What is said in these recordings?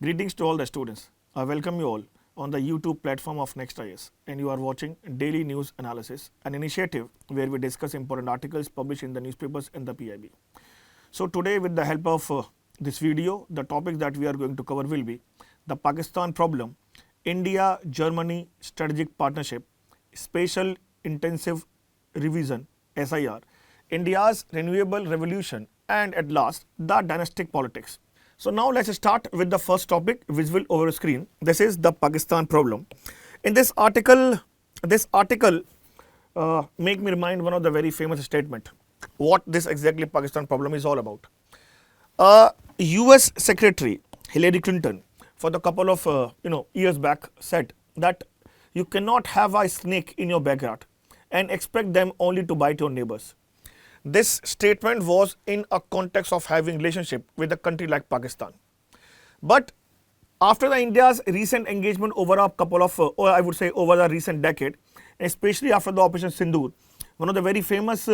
Greetings to all the students. I welcome you all on the YouTube platform of NextIS, and you are watching Daily News Analysis, an initiative where we discuss important articles published in the newspapers and the PIB. So today, with the help of this video, the topic that we are going to cover will be the Pakistan problem, India-Germany strategic partnership, spatial intensive revision (SIR), India's renewable revolution, and at last, the dynastic politics. So now let's start with the first topic visible over screen. This is the Pakistan problem. In this article make me remind one of the very famous statement. What this exactly Pakistan problem is all about. US Secretary Hillary Clinton for the couple of years back said that you cannot have a snake in your backyard and expect them only to bite your neighbors. This statement was in a context of having relationship with a country like Pakistan. But after the India's recent engagement over a couple of, or I would say over the recent decade, especially after the Operation Sindoor, one of the very famous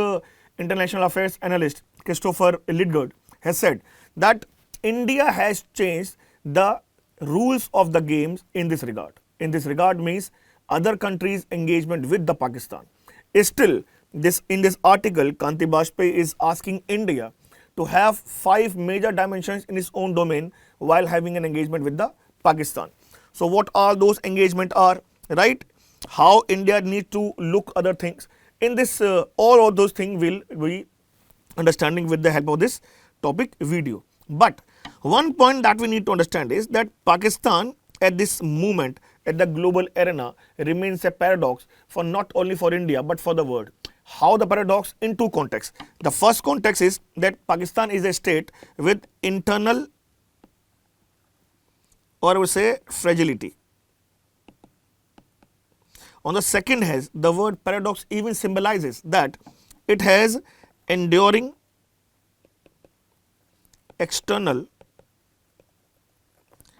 international affairs analyst, Christopher Lidgard, has said that India has changed the rules of the games in this regard. In this regard means other countries' engagement with the Pakistan. Still, in this article, Kanti Bajpayee is asking India to have 5 major dimensions in its own domain while having an engagement with the Pakistan. So what all those engagement are, right? How India needs to look other things. In this, all of those things will be understanding with the help of this topic video. But one point that we need to understand is that Pakistan at this moment at the global arena remains a paradox for not only for India but for the world. How the paradox? In two contexts. The first context is that Pakistan is a state with internal, or I would say, fragility. On the second hand, the word paradox even symbolizes that it has enduring external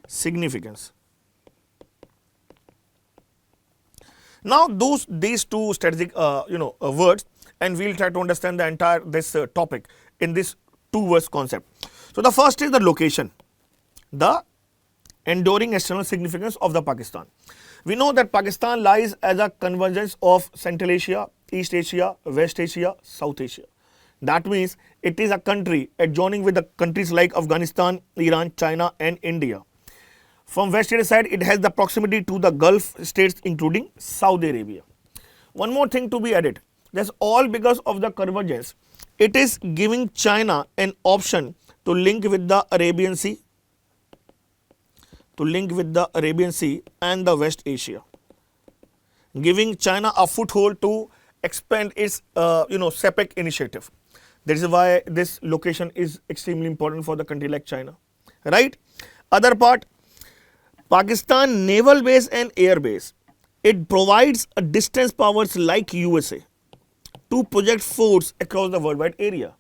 significance. Now these two strategic words, and we'll try to understand the entire this topic in this two words concept. So the first is the location, the enduring external significance of the Pakistan. We know that Pakistan lies as a convergence of Central Asia, East Asia, West Asia, South Asia. That means it is a country adjoining with the countries like Afghanistan, Iran, China and India. From West Asia side, it has the proximity to the Gulf states including Saudi Arabia. One more thing to be added, that's all because of the convergence. It is giving China an option to link with the Arabian Sea, and the West Asia, giving China a foothold to expand its CPEC initiative. That is why this location is extremely important for the country like China, right? Other part, Pakistan naval base and air base, it provides a distance powers like USA to project force across the worldwide area.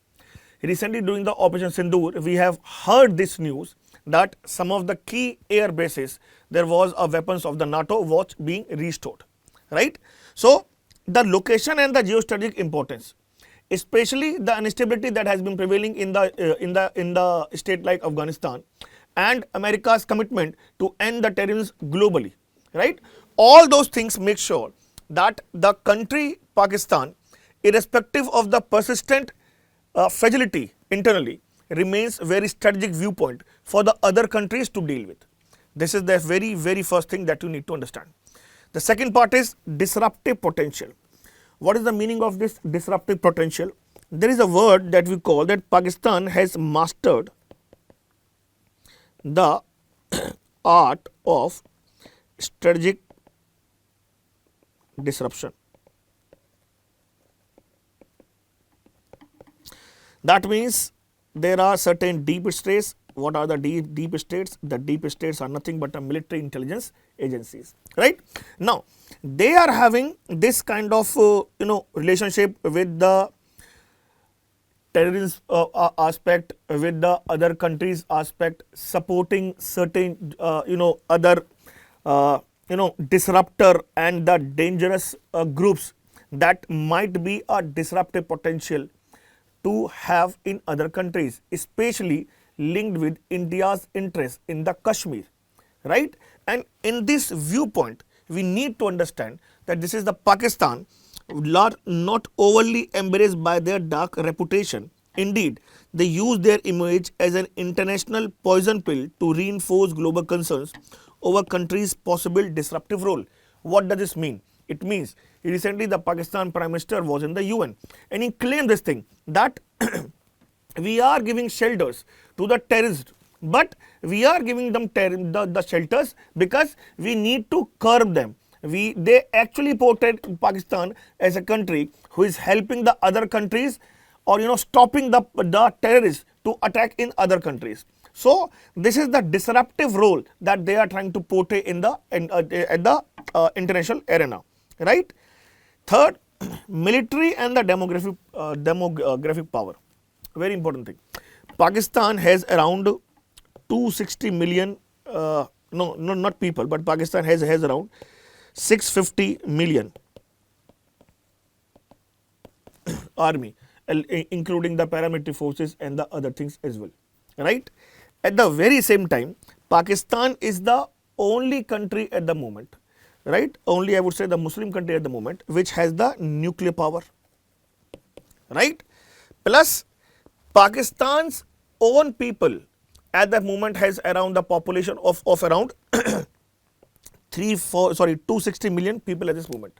Recently during the Operation Sindoor, we have heard this news that some of the key air bases, there was a weapons of the NATO was being restored, right? So the location and the geostrategic importance, especially the instability that has been prevailing in the state like Afghanistan, and America's commitment to end the terrorism globally, right? All those things make sure that the country Pakistan, irrespective of the persistent fragility internally, remains very strategic viewpoint for the other countries to deal with. This is the very, very first thing that you need to understand. The second part is disruptive potential. What is the meaning of this disruptive potential? There is a word that we call that Pakistan has mastered the art of strategic disruption. That means there are certain deep states. What are the deep states? The deep states are nothing but a military intelligence agencies, right? Now they are having this kind of relationship with the terrorism aspect, with the other countries aspect, supporting certain other disruptor and the dangerous groups that might be a disruptive potential to have in other countries, especially linked with India's interest in the Kashmir. right? And in this viewpoint, we need to understand that this is the Pakistan not overly embarrassed by their dark reputation. Indeed, they use their image as an international poison pill to reinforce global concerns over country's possible disruptive role. What does this mean? It means recently the Pakistan Prime Minister was in the UN and he claimed this thing that we are giving shelters to the terrorists, but we are giving them the shelters because we need to curb them. They actually portrayed Pakistan as a country who is helping the other countries, or stopping the terrorists to attack in other countries. So this is the disruptive role that they are trying to portray in the international arena, right? Third, military and the demographic power. Very important thing. Pakistan has around 260 million, no, not people, but Pakistan has around 650 million army, including the paramilitary forces and the other things as well, right? At the very same time, Pakistan is the only country at the moment, right? Only, I would say, the Muslim country at the moment which has the nuclear power, right? Plus, Pakistan's own people at the moment has around the population of around 260 million people at this moment.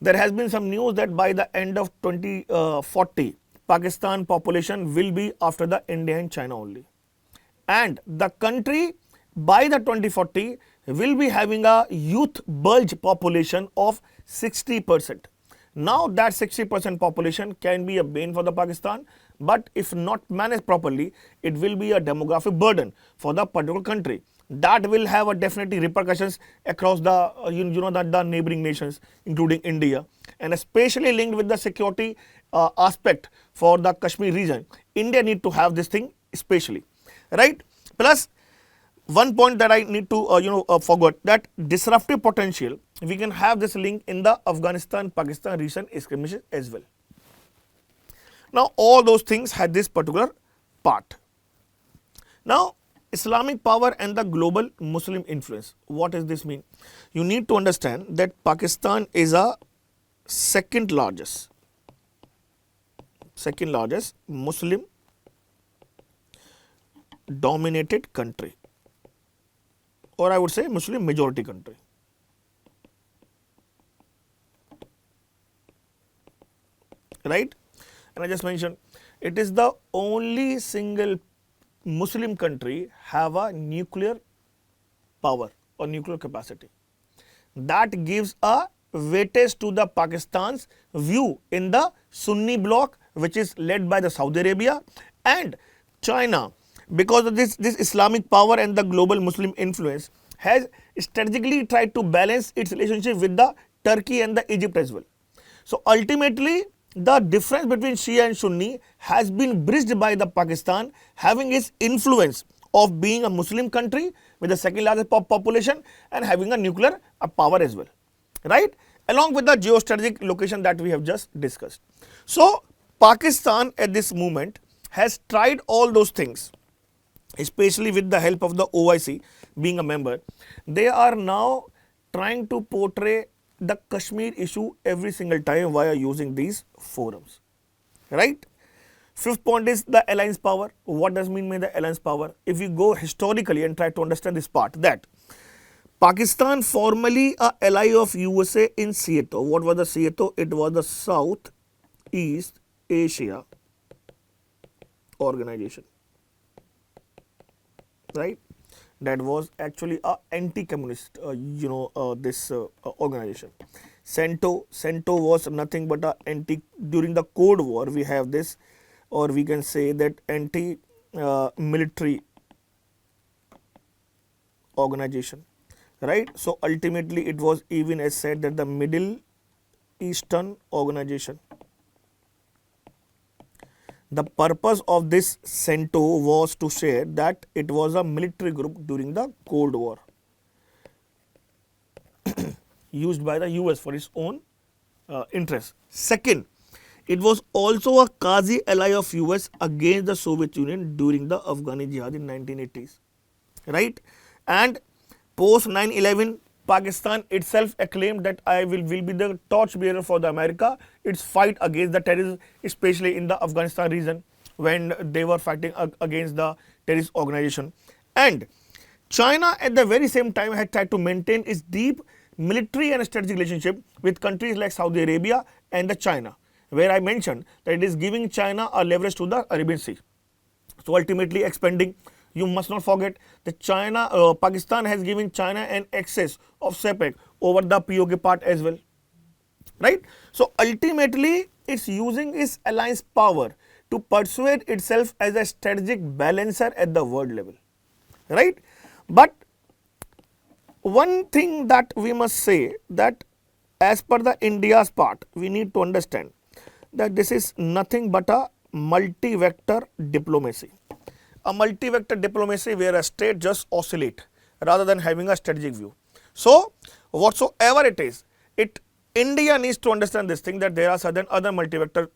There has been some news that by the end of 2040, Pakistan population will be after the India and China only. And the country by the 2040 will be having a youth bulge population of 60%. Now that 60% population can be a bane for the Pakistan, but if not managed properly, it will be a demographic burden for the particular country. That will have a definitely repercussions across the the neighboring nations, including India, and especially linked with the security aspect for the Kashmir region. India need to have this thing especially, right? Plus, one point that I need to forget, that disruptive potential, we can have this link in the Afghanistan-Pakistan recent skirmishes as well. Now all those things had this particular part. Now Islamic power and the global Muslim influence. What does this mean? You need to understand that Pakistan is a second largest Muslim dominated country, or I would say Muslim majority country. Right? And I just mentioned, it is the only single Muslim country have a nuclear power or nuclear capacity. That gives a weightage to the Pakistan's view in the Sunni bloc, which is led by the Saudi Arabia and China. Because of this Islamic power and the global Muslim influence has strategically tried to balance its relationship with the Turkey and the Egypt as well. So ultimately, the difference between Shia and Sunni has been bridged by the Pakistan having its influence of being a Muslim country with the second largest population and having a nuclear power as well, right? Along with the geostrategic location that we have just discussed. So Pakistan at this moment has tried all those things, especially with the help of the OIC being a member. They are now trying to portray the Kashmir issue every single time via using these forums, right? Fifth point is the alliance power. What does mean by the alliance power? If we go historically and try to understand this part, that Pakistan formerly a ally of USA in SEATO. What was the SEATO? It was the South East Asia Organization, right? That was actually a anti-communist, organization. CENTO was nothing but a anti. During the Cold War, we have this, or we can say that anti-military organization, right? So ultimately, it was even as said that the Middle Eastern organization. The purpose of this CENTO was to share that it was a military group during the Cold War used by the US for its own interests. Second, it was also a quasi ally of US against the Soviet Union during the Afghani Jihad in 1980s, right? And post 9/11, Pakistan itself acclaimed that I will be the torchbearer for the America, its fight against the terrorism, especially in the Afghanistan region when they were fighting against the terrorist organization. And China at the very same time had tried to maintain its deep military and strategic relationship with countries like Saudi Arabia and the China, where I mentioned that it is giving China a leverage to the Arabian Sea. So ultimately expanding, you must not forget that Pakistan has given China an excess of SEPEC over the POK part as well, right? So ultimately, it's using its alliance power to persuade itself as a strategic balancer at the world level, right? But one thing that we must say that as per the India's part, we need to understand that this is nothing but a multi-vector diplomacy. A multi-vector diplomacy where a state just oscillate rather than having a strategic view. So whatsoever it is, India needs to understand this thing that there are certain other multi-vector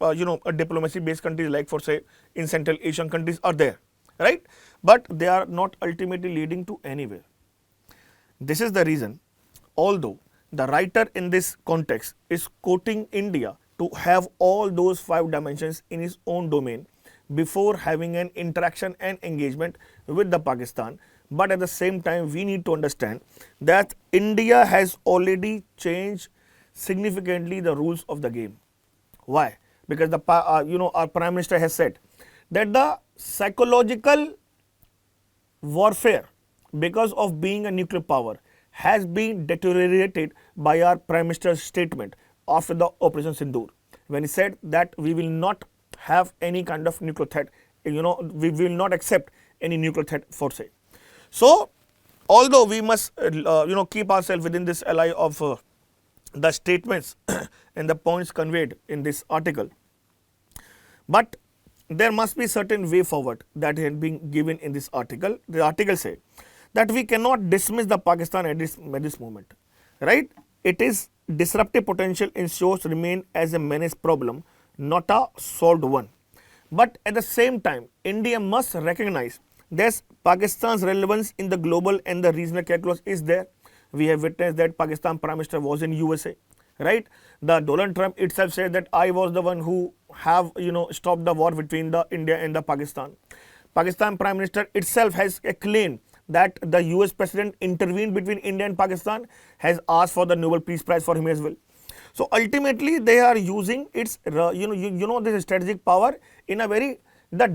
diplomacy based countries like for say in Central Asian countries are there, right? But they are not ultimately leading to anywhere. This is the reason, although the writer in this context is quoting India to have all those 5 dimensions in its own domain before having an interaction and engagement with the Pakistan. But at the same time, we need to understand that India has already changed significantly the rules of the game. Why? Because our Prime Minister has said that the psychological warfare because of being a nuclear power has been deteriorated by our Prime Minister's statement after the Operation Sindoor, when he said that we will not have any kind of nuclear threat, we will not accept any nuclear threat for say. So, although we must keep ourselves within this ally of the statements and the points conveyed in this article, but there must be certain way forward that had been given in this article. The article said that we cannot dismiss the Pakistan at this moment, right? It is disruptive potential ensures remain as a menace problem, not a solved one. But at the same time, India must recognize that Pakistan's relevance in the global and the regional calculus is there. We have witnessed that Pakistan Prime Minister was in USA, right? The Donald Trump itself said that I was the one who have stopped the war between the India and the Pakistan. Pakistan Prime Minister itself has claimed that the US President intervened between India and Pakistan, has asked for the Nobel Peace Prize for him as well. So ultimately, they are using its this strategic power in a very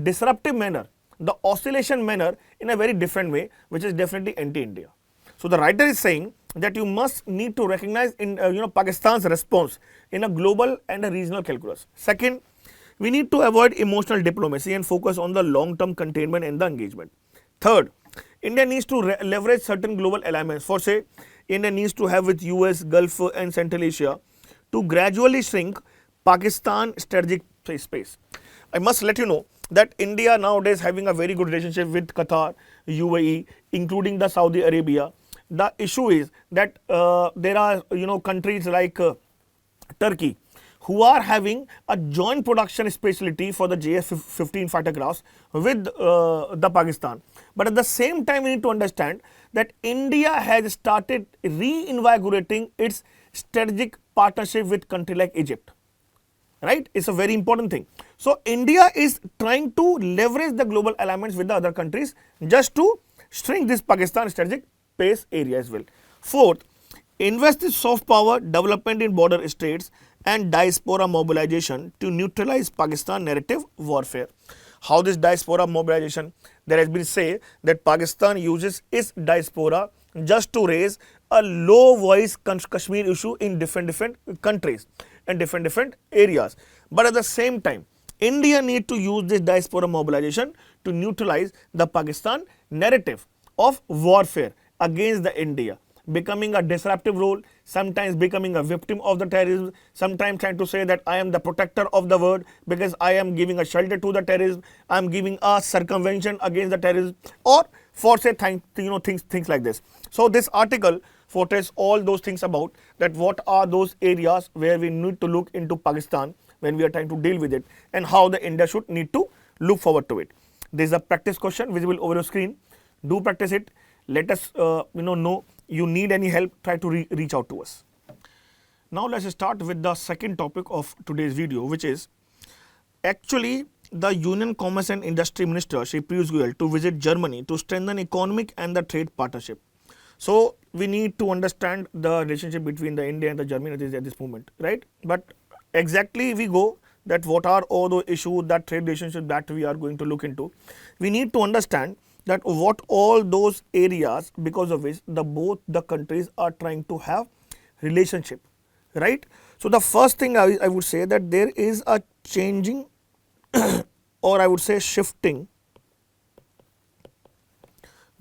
disruptive manner, the oscillation manner in a very different way, which is definitely anti-India. So the writer is saying that you must need to recognize in Pakistan's response in a global and a regional calculus. Second, we need to avoid emotional diplomacy and focus on the long-term containment and the engagement. Third, India needs to leverage certain global alignments. For say, India needs to have with US, Gulf and Central Asia to gradually shrink Pakistan strategic space. I must let you know that India nowadays having a very good relationship with Qatar, UAE, including the Saudi Arabia. The issue is that there are countries like Turkey who are having a joint production facility for the JF-15 fighter crafts with the Pakistan. But at the same time, we need to understand that India has started reinvigorating its strategic partnership with country like Egypt. Right? It's a very important thing. So India is trying to leverage the global alignments with the other countries just to shrink this Pakistan strategic space area as well. Fourth, invest in soft power development in border states and diaspora mobilization to neutralize Pakistan narrative warfare. How this diaspora mobilization? There has been say that Pakistan uses its diaspora just to raise a low voice Kashmir issue in different countries and different areas. But at the same time, India need to use this diaspora mobilization to neutralize the Pakistan narrative of warfare against the India, becoming a disruptive role, sometimes becoming a victim of the terrorism, sometimes trying to say that I am the protector of the world because I am giving a shelter to the terrorism, I am giving a circumvention against the terrorism, or for say things like this. So this article portrays all those things about that what are those areas where we need to look into Pakistan when we are trying to deal with it and how the India should need to look forward to it. There is a practice question visible over your screen. Do practice it. Let us know you need any help, try to reach out to us. Now let's start with the second topic of today's video, which is actually the Union Commerce and Industry Minister Shri Piyush Goyal to visit Germany to strengthen economic and the trade partnership. So we need to understand the relationship between the India and the Germany at this moment, right? But exactly we go that what are all the issues, that trade relationship that we are going to look into. We need to understand that what all those areas because of which both the countries are trying to have relationship, right? So the first thing I would say that there is a changing or I would say shifting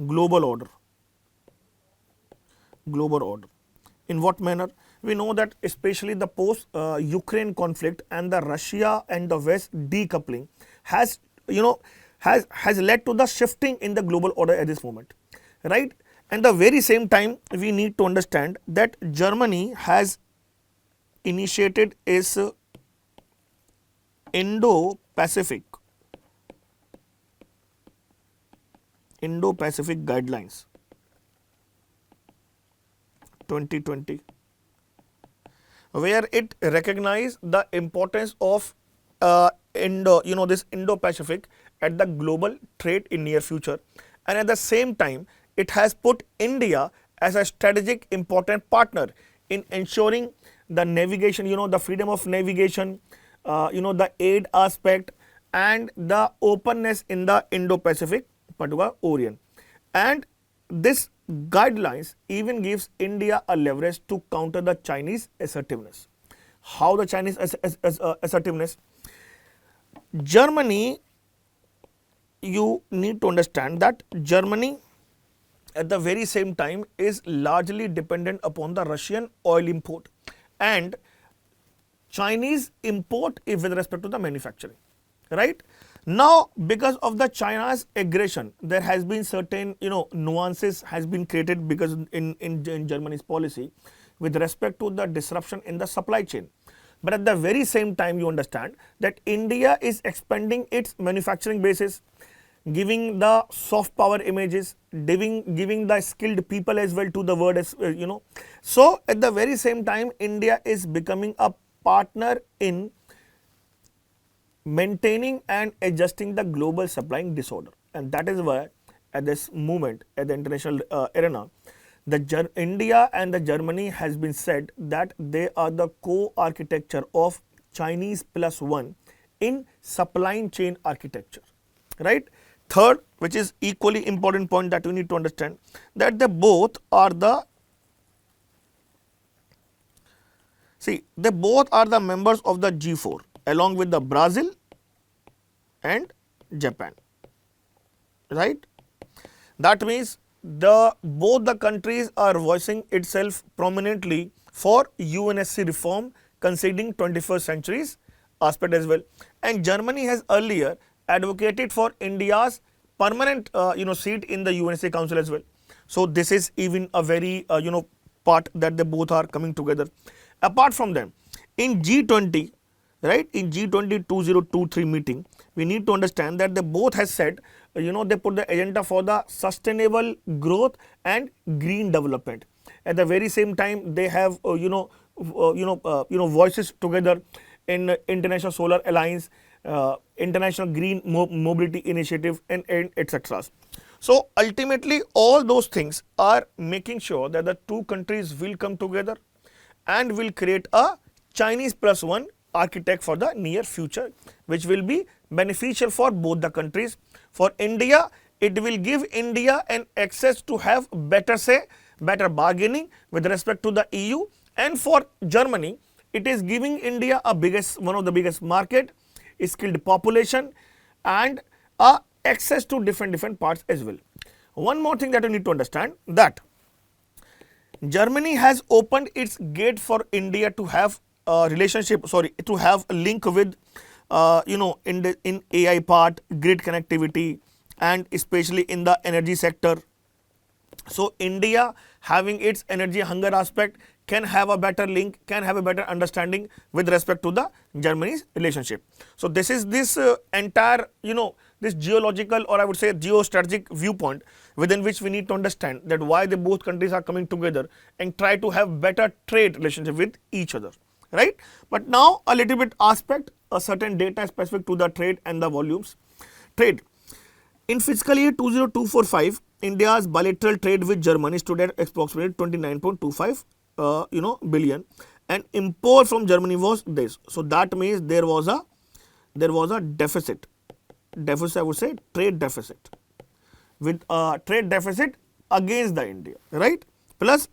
global order. Global order. In what manner? We know that especially the post-Ukraine conflict and the Russia and the West decoupling has led to the shifting in the global order at this moment, right? And the very same time, we need to understand that Germany has initiated its Indo-Pacific guidelines 2020, where it recognized the importance of this Indo-Pacific at the global trade in near future, and at the same time it has put India as a strategic important partner in ensuring the navigation, the freedom of navigation, the aid aspect and the openness in the Indo-Pacific particular Orient. And this guidelines even gives India a leverage to counter the Chinese assertiveness. How the Chinese assertiveness? Germany, you need to understand that Germany at the very same time is largely dependent upon the Russian oil import and Chinese import with respect to the manufacturing, right? Now, because of the China's aggression, there has been certain nuances has been created because in Germany's policy with respect to the disruption in the supply chain. But at the very same time, you understand that India is expanding its manufacturing bases, giving the soft power images, giving the skilled people as well to the world as So at the very same time, India is becoming a partner in maintaining and adjusting the global supplying disorder, and that is why at this moment at the international arena, India and the Germany has been said that they are the co-architecture of Chinese +1 in supply chain architecture, right? Third, which is equally important point that you need to understand, that they both are the members of the G4 along with the Brazil and Japan, right? That means both the countries are voicing itself prominently for UNSC reform considering 21st century's aspect as well. And Germany has earlier advocated for India's permanent seat in the UNSC Council as well. So this is even a very part that they both are coming together. Apart from them, in G20, right, in G20 2023 meeting, we need to understand that they both has said, they put the agenda for the sustainable growth and green development. At the very same time, they have voices together in International Solar Alliance, International Green Mobility Initiative, and etc. So ultimately, all those things are making sure that the two countries will come together and will create a Chinese +1 architect for the near future, which will be beneficial for both the countries. For India, it will give India an access to have better bargaining with respect to the EU, and for Germany, it is giving India one of the biggest market, skilled population, and access to different parts as well. One more thing that you need to understand, that Germany has opened its gate for India to have a to have a link with in AI part, grid connectivity, and especially in the energy sector. So India, having its energy hunger aspect, can have a better link, can have a better understanding with respect to the Germany's relationship. So this is this entire this geological, or I would say geostrategic viewpoint within which we need to understand that why the both countries are coming together and try to have better trade relationship with each other, right? But now a little bit aspect, a certain data specific to the trade and the volumes. Trade. In fiscal year 20245, India's bilateral trade with Germany stood at approximately 29.25 billion, and import from Germany was this. So that means there was a deficit. Deficit, I would say trade deficit, with a trade deficit against the India, right? Plus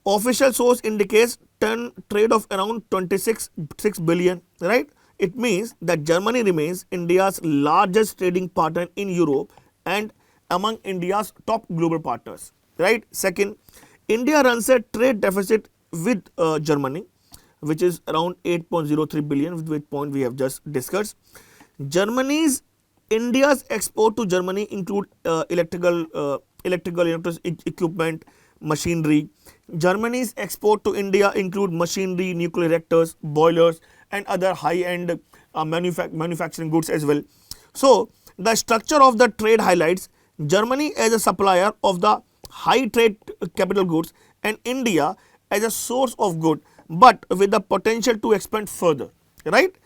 official source indicates trade of around 26 billion, right? It means that Germany remains India's largest trading partner in Europe and among India's top global partners, right? Second, India runs a trade deficit with Germany, which is around 8.03 billion, with which point we have just discussed. India's export to Germany include electrical equipment, machinery. Germany's export to India include machinery, nuclear reactors, boilers, and other high-end manufacturing goods as well. So the structure of the trade highlights Germany as a supplier of the high trade capital goods and India as a source of good, but with the potential to expand further, right?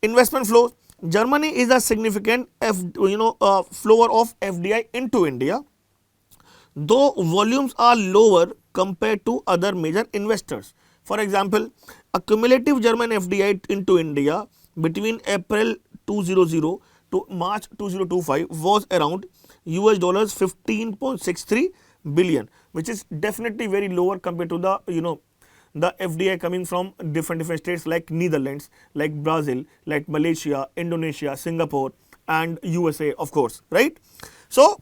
Investment flows. Germany is a significant flower of FDI into India, though volumes are lower compared to other major investors. For example, a cumulative German FDI into India between April 2000 to March 2025 was around US dollars 15.63 billion, which is definitely very lower compared to the the FDI coming from different states like Netherlands, like Brazil, like Malaysia, Indonesia, Singapore, and USA, of course, right? So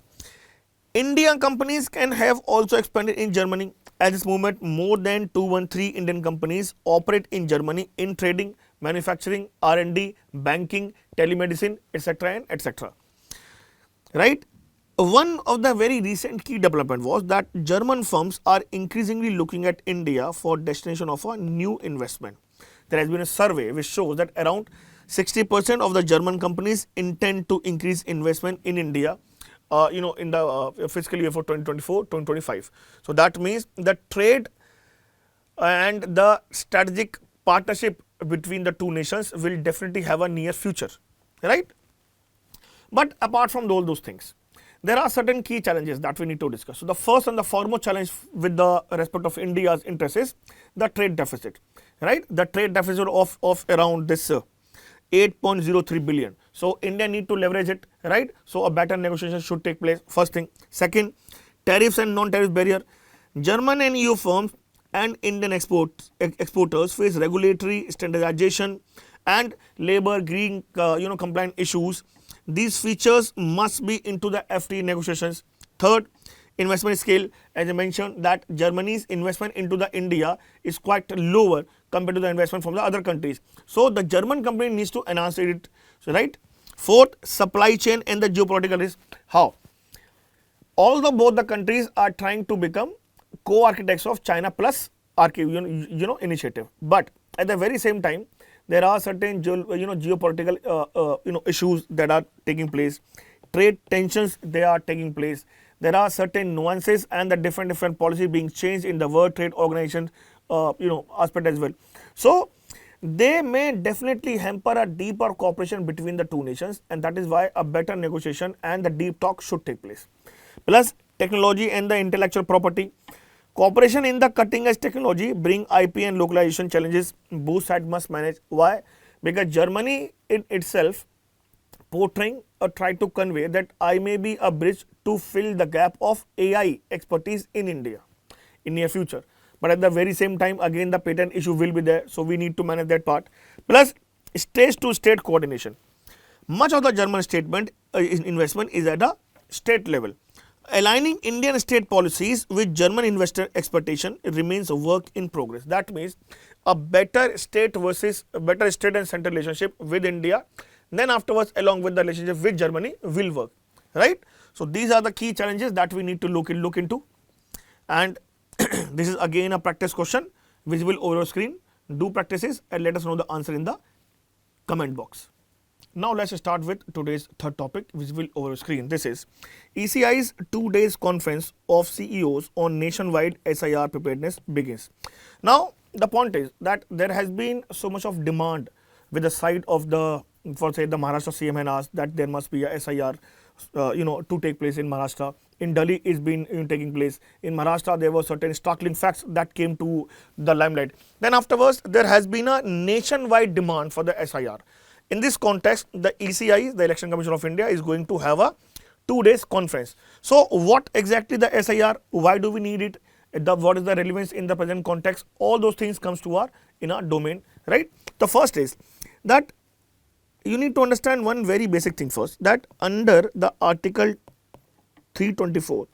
Indian companies can have also expanded in Germany. At this moment, more than 213 Indian companies operate in Germany in trading, manufacturing, R&D, banking, telemedicine, etc. and etc. Right? One of the very recent key development was that German firms are increasingly looking at India for destination of a new investment. There has been a survey which shows that around 60% of the German companies intend to increase investment in India in the fiscal year for 2024-2025. So that means the trade and the strategic partnership between the two nations will definitely have a near future, right? But apart from all those things, there are certain key challenges that we need to discuss. So the first and the foremost challenge with the respect of India's interest is the trade deficit, right? The trade deficit of around this 8.03 billion. So India need to leverage it, right? So a better negotiation should take place, first thing. Second, tariffs and non-tariff barrier. German and EU firms and Indian exporters face regulatory standardization and labor green compliant issues. These features must be into the FTA negotiations. Third, investment scale. As I mentioned that Germany's investment into the India is quite lower compared to the investment from the other countries. So the German company needs to enhance it, so, right? Fourth, supply chain and the geopolitical risk. How? Although both the countries are trying to become co-architects of China plus initiative, but at the very same time, there are certain geopolitical issues that are taking place. Trade tensions, they are taking place. There are certain nuances and the different policies being changed in the World Trade Organization aspect as well. So they may definitely hamper a deeper cooperation between the two nations, and that is why a better negotiation and the deep talk should take place. Plus technology and the intellectual property. Cooperation in the cutting edge technology bring IP and localization challenges both sides must manage. Why? Because Germany in itself portraying or try to convey that I may be a bridge to fill the gap of AI expertise in India in near future. But at the very same time, again the patent issue will be there, so we need to manage that part. Plus state to state coordination. Much of the German investment is at a state level. Aligning Indian state policies with German investor expectation remains a work in progress. That means a better state and central relationship with India, then afterwards along with the relationship with Germany will work, right? So these are the key challenges that we need to look into, and this is again a practice question visible over your screen. Do practices and let us know the answer in the comment box. Now let's start with today's third topic, visible over screen. This is ECI's 2 days conference of CEOs on nationwide SIR preparedness begins. Now the point is that there has been so much of demand with the side of the, for say the Maharashtra CM had asked that there must be a SIR to take place in Maharashtra. In Delhi, it's been taking place. In Maharashtra, there were certain startling facts that came to the limelight. Then afterwards, there has been a nationwide demand for the SIR. In this context, the ECI, the Election Commission of India, is going to have a 2 days conference. So, what exactly the SIR? Why do we need it? What is the relevance in the present context? All those things comes to our domain, right? The first is that you need to understand one very basic thing first, that under the Article 324,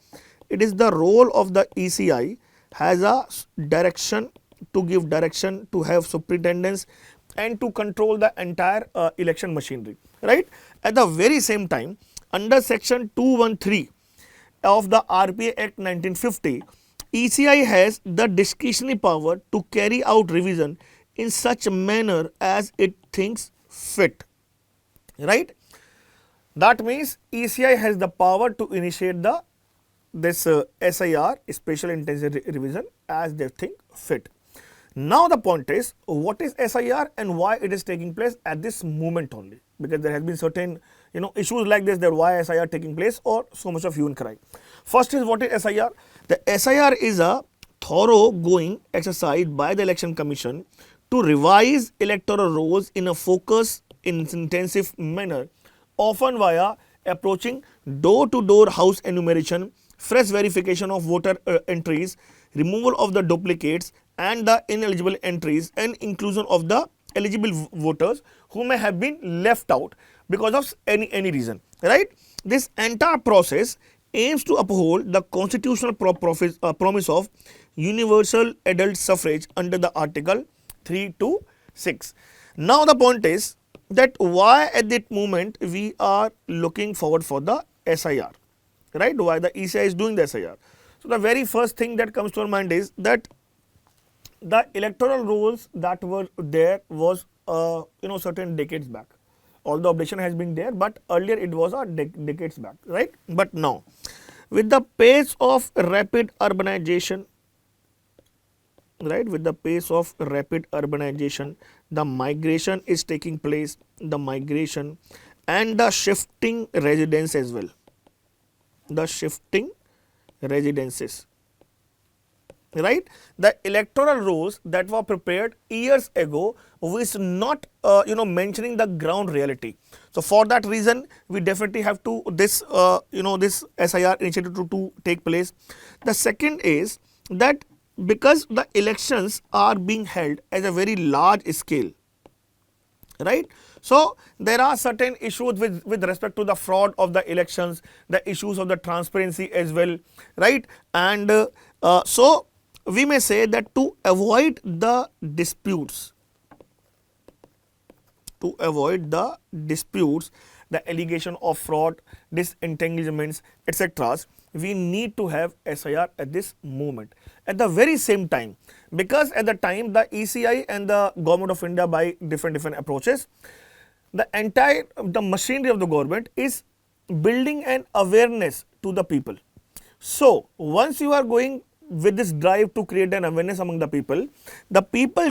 it is the role of the ECI has a direction, to give direction, to have superintendence and to control the entire election machinery, right? At the very same time, under section 213 of the RPA Act 1950, ECI has the discretionary power to carry out revision in such a manner as it thinks fit, right? That means ECI has the power to initiate this SIR, special intensive revision, as they think fit. Now the point is, what is SIR and why it is taking place at this moment only? Because there has been certain issues like this, that why SIR taking place or so much of hue and cry. First is, what is SIR? The SIR is a thorough going exercise by the Election Commission to revise electoral rolls in a focused, intensive manner, often via approaching door-to-door house enumeration, fresh verification of voter entries, removal of the duplicates and the ineligible entries, and inclusion of the eligible voters who may have been left out because of any reason, right? This entire process aims to uphold the constitutional promise of universal adult suffrage under the Article 3 to 6. Now the point is that why at that moment we are looking forward for the SIR, right? Why the ECI is doing the SIR. So the very first thing that comes to our mind is that the electoral rolls that were there was certain decades back. Although updation has been there, but earlier it was a decades back, right? But now, with the pace of rapid urbanization, right, with the pace of rapid urbanization, the migration is taking place, the migration and the shifting residence as well, the shifting residences, right? The electoral rolls that were prepared years ago was not mentioning the ground reality. So for that reason, we definitely have to this this SIR initiative to take place. The second is that because the elections are being held as a very large scale, right? So there are certain issues with respect to the fraud of the elections, the issues of the transparency as well, right? And so we may say that to avoid the disputes, the allegation of fraud, disentanglements, etc., we need to have SIR at this moment. At the very same time, because at the time the ECI and the Government of India, by different approaches, the entire machinery of the government is building an awareness to the people. So once you are going with this drive to create an awareness among the people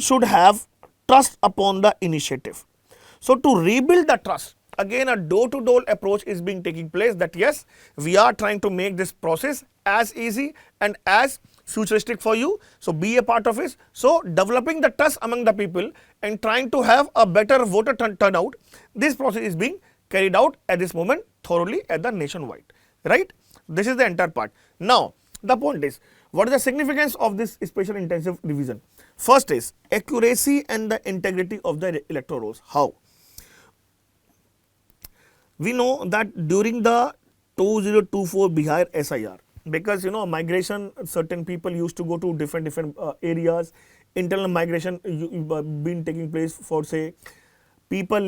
should have trust upon the initiative. So to rebuild the trust, again a door-to-door approach is being taking place, that yes, we are trying to make this process as easy and as futuristic for you. So be a part of it. So developing the trust among the people and trying to have a better voter turnout, this process is being carried out at this moment thoroughly at the nationwide, right? This is the entire part. Now the point is, what is the significance of this special intensive revision? First is accuracy and the integrity of the electoral rolls. How? We know that during the 2024 Bihar SIR, because migration, certain people used to go to different areas, internal migration been taking place for say people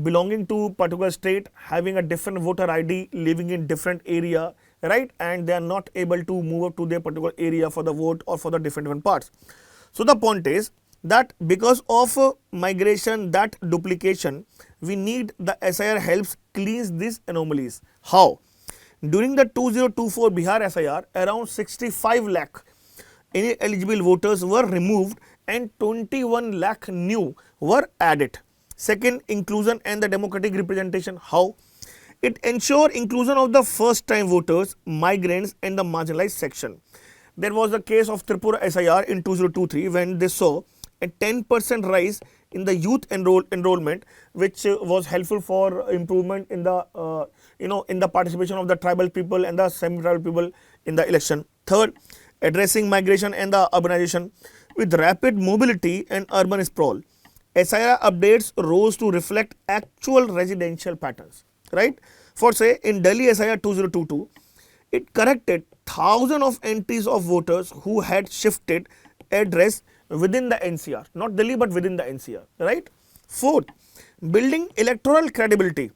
belonging to particular state, having a different voter ID, living in different area, right? And they are not able to move up to their particular area for the vote or for the different parts. So the point is that because of migration, that duplication, we need the SIR helps cleanse these anomalies. How? During the 2024 Bihar SIR, around 65 lakh eligible voters were removed and 21 lakh new were added. Second, inclusion and the democratic representation. How? It ensure inclusion of the first time voters, migrants and the marginalized section. There was a case of Tripura SIR in 2023 when they saw a 10% rise in the youth enrollment, which was helpful for improvement in the in the participation of the tribal people and the semi-tribal people in the election. Third, addressing migration and the urbanization. With rapid mobility and urban sprawl, SIR updates rose to reflect actual residential patterns. Right? For say in Delhi SIR 2022, it corrected thousands of entries of voters who had shifted address within the NCR, not Delhi but within the NCR, right? Fourth, building electoral credibility.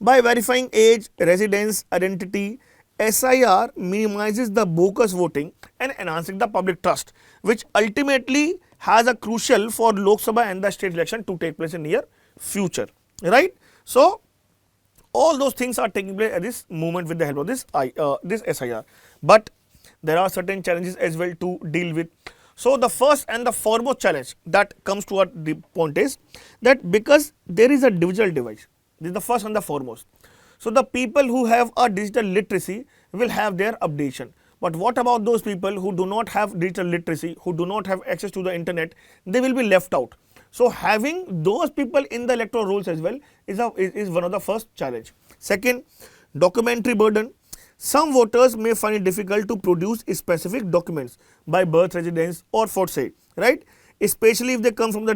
By verifying age, residence, identity, SIR minimizes the bogus voting and enhancing the public trust, which ultimately has a crucial for Lok Sabha and the state election to take place in near future, right? So, all those things are taking place at this moment with the help of this SIR. But there are certain challenges as well to deal with. So, the first and the foremost challenge that comes to the point is that because there is a digital divide, this is the first and the foremost. So, the people who have a digital literacy will have their updation. But what about those people who do not have digital literacy, who do not have access to the internet, they will be left out. So, having those people in the electoral rolls as well is one of the first challenge. Second, documentary burden. Some voters may find it difficult to produce specific documents by birth, residence or for say, right? Especially if they come from the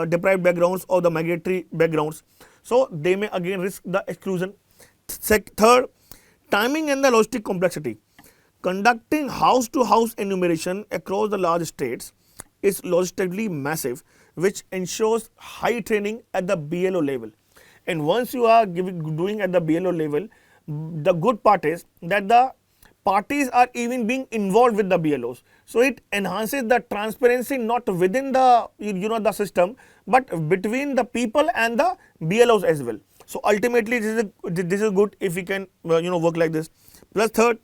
deprived backgrounds or the migratory backgrounds. So, they may again risk the exclusion. Third, timing and the logistic complexity. Conducting house to house enumeration across the large states is logistically massive, which ensures high training at the BLO level. And once you are doing at the BLO level, the good part is that the parties are even being involved with the BLOs. So, it enhances the transparency not within the the system, but between the people and the BLOs as well. So, ultimately this is good if we can work like this. Plus third,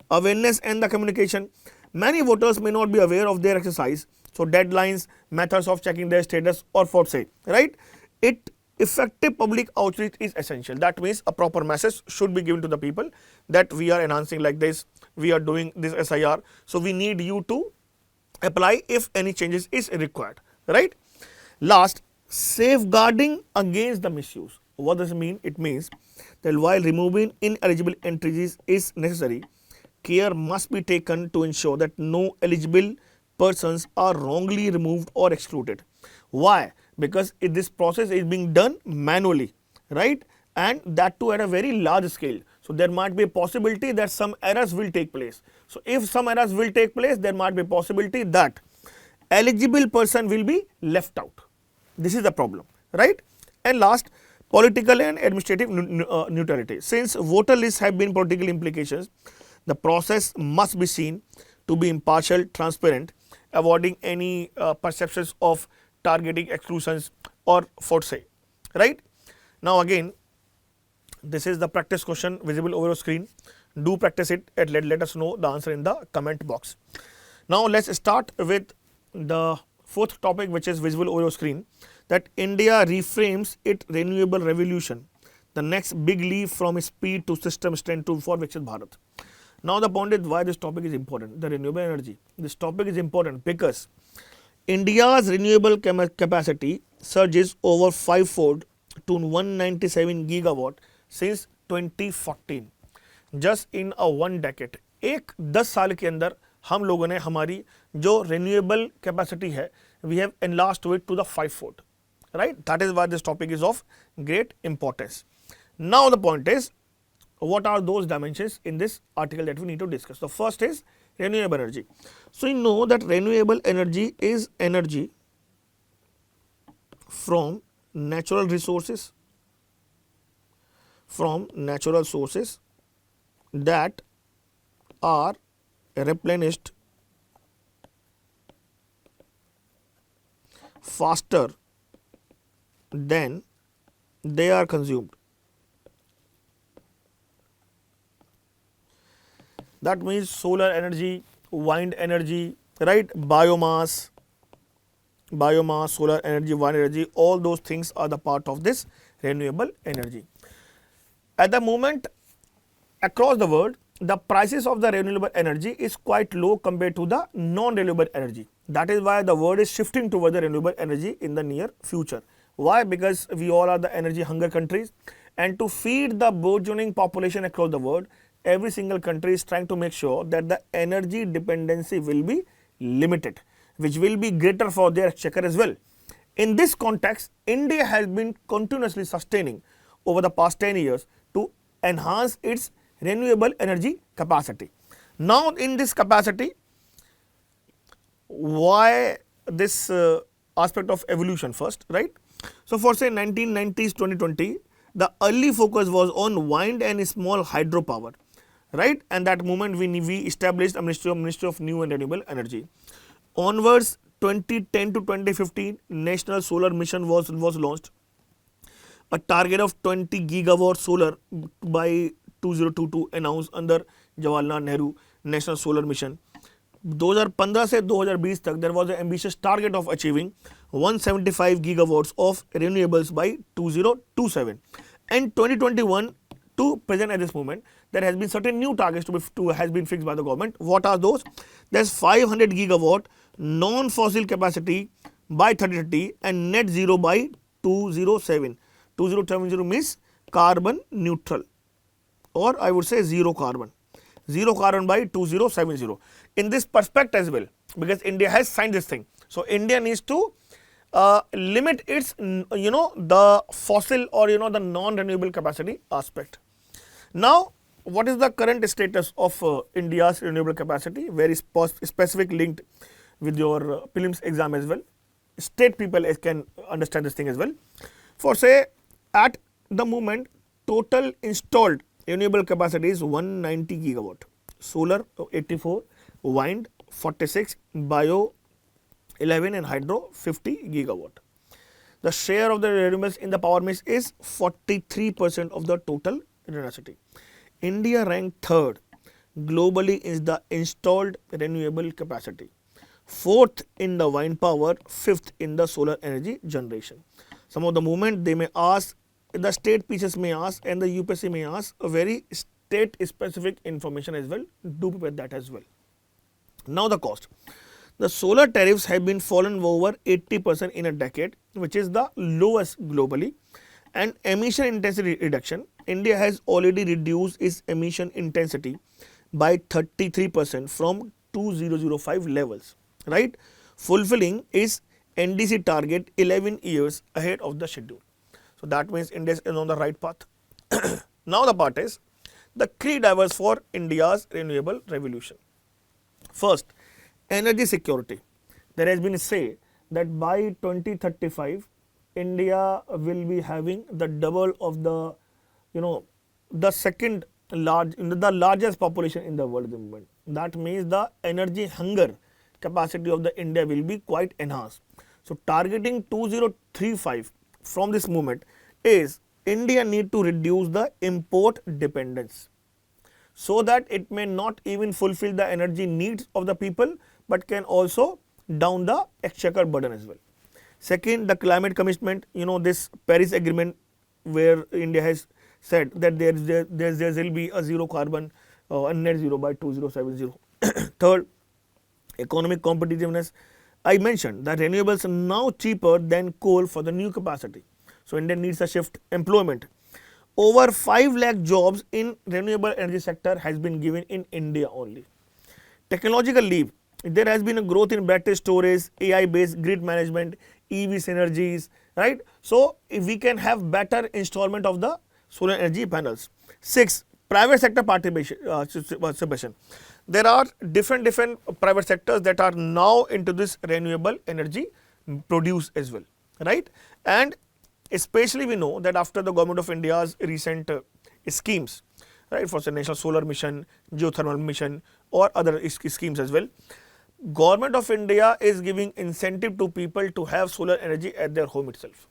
awareness and the communication. Many voters may not be aware of their exercise. So, deadlines, methods of checking their status or for say, right? Effective public outreach is essential. That means a proper message should be given to the people that we are enhancing like this, we are doing this SIR. So, we need you to apply if any changes is required, right? Last, safeguarding against the misuse. What does it mean? It means that while removing ineligible entries is necessary, care must be taken to ensure that no eligible persons are wrongly removed or excluded. Why? Because this process is being done manually, right? And that too at a very large scale. So, there might be a possibility that some errors will take place. So, if some errors will take place, there might be a possibility that eligible person will be left out. This is the problem, right? And last, political and administrative neutrality. Since voter lists have been political implications, the process must be seen to be impartial, transparent, avoiding any perceptions of targeting exclusions or foresight, right? Now, again, this is the practice question visible over your screen. Do practice it and let us know the answer in the comment box. Now, let us start with the fourth topic, which is visible over your screen, that India reframes its renewable revolution, the next big leap from speed to system strength to for Viksit Bharat. Now, the point is why this topic is important, the renewable energy. This topic is important because India's renewable capacity surges over fivefold to 197 gigawatt since 2014. Just in a one decade. एक 10 साल के अंदर हम लोगों ने हमारी जो renewable capacity है, we have enlarged it to the fivefold, right? That is why this topic is of great importance. Now, the point is, what are those dimensions in this article that we need to discuss? The first is renewable energy. So, you know that renewable energy is energy from natural resources, that are replenished faster than they are consumed. That means solar energy, wind energy, right? Biomass, solar energy, wind energy, all those things are the part of this renewable energy. At the moment, across the world, the prices of the renewable energy is quite low compared to the non-renewable energy. That is why the world is shifting toward the renewable energy in the near future. Why? Because we all are the energy hunger countries, and to feed the burgeoning population across the world, every single country is trying to make sure that the energy dependency will be limited, which will be greater for their exchequer as well. In this context, India has been continuously sustaining over the past 10 years to enhance its renewable energy capacity. Now, in this capacity, why this aspect of evolution first, right? So, for say 1990s, 2020, the early focus was on wind and small hydropower, right? And that moment we established a Ministry of New and Renewable Energy. Onwards, 2010 to 2015, National Solar Mission was launched. A target of 20 gigawatt solar by 2022 announced under Jawaharlal Nehru National Solar Mission. 2015 से 2020 तक there was an ambitious target of achieving 175 gigawatts of renewables by 2027. And 2021 to present at this moment, there has been certain new targets has been fixed by the government. What are those? There's 500 gigawatt non-fossil capacity by 2030 and net zero by 2007. 2070 means carbon neutral, or I would say zero carbon by 2070. In this perspective as well, because India has signed this thing, so India needs to limit its the fossil or the non-renewable capacity aspect. Now, what is the current status of India's renewable capacity? Very specific linked with your prelims exam as well. State people can understand this thing as well. For say at the moment, total installed renewable capacity is 190 gigawatt, solar 84, wind 46, bio 11 and hydro 50 gigawatt. The share of the renewables in the power mix is 43% of the total capacity. India ranked third globally in the installed renewable capacity, fourth in the wind power, fifth in the solar energy generation. Some of the movement they may ask, the state pieces may ask and the UPSC may ask a very state specific information as well. Do prepare that as well. Now the cost. The solar tariffs have been fallen over 80% in a decade, which is the lowest globally. And emission intensity reduction, India has already reduced its emission intensity by 33% from 2005 levels, right? Fulfilling its NDC target 11 years ahead of the schedule. So that means India is on the right path. Now the part is the key drivers for India's renewable revolution. First, energy security. There has been a say that by 2035, India will be having the double of the, the second the largest population in the world at the moment. That means the energy hunger capacity of the India will be quite enhanced. So targeting 2035 from this moment is India need to reduce the import dependence, so that it may not even fulfill the energy needs of the people, but can also down the exchequer burden as well. Second, the climate commitment, this Paris Agreement where India has said that there will be a zero carbon and net zero by 2070. Third, economic competitiveness. I mentioned that renewables are now cheaper than coal for the new capacity. So India needs a shift. Employment. Over 5 lakh jobs in renewable energy sector has been given in India only. Technological leap. There has been a growth in battery storage, AI based grid management, EV synergies, right? So if we can have better installment of the solar energy panels. 6, private sector participation. There are different private sectors that are now into this renewable energy produce as well, right? And especially we know that after the government of India's recent schemes, right, for the National Solar Mission, Geothermal Mission or other schemes as well, Government of India is giving incentive to people to have solar energy at their home itself.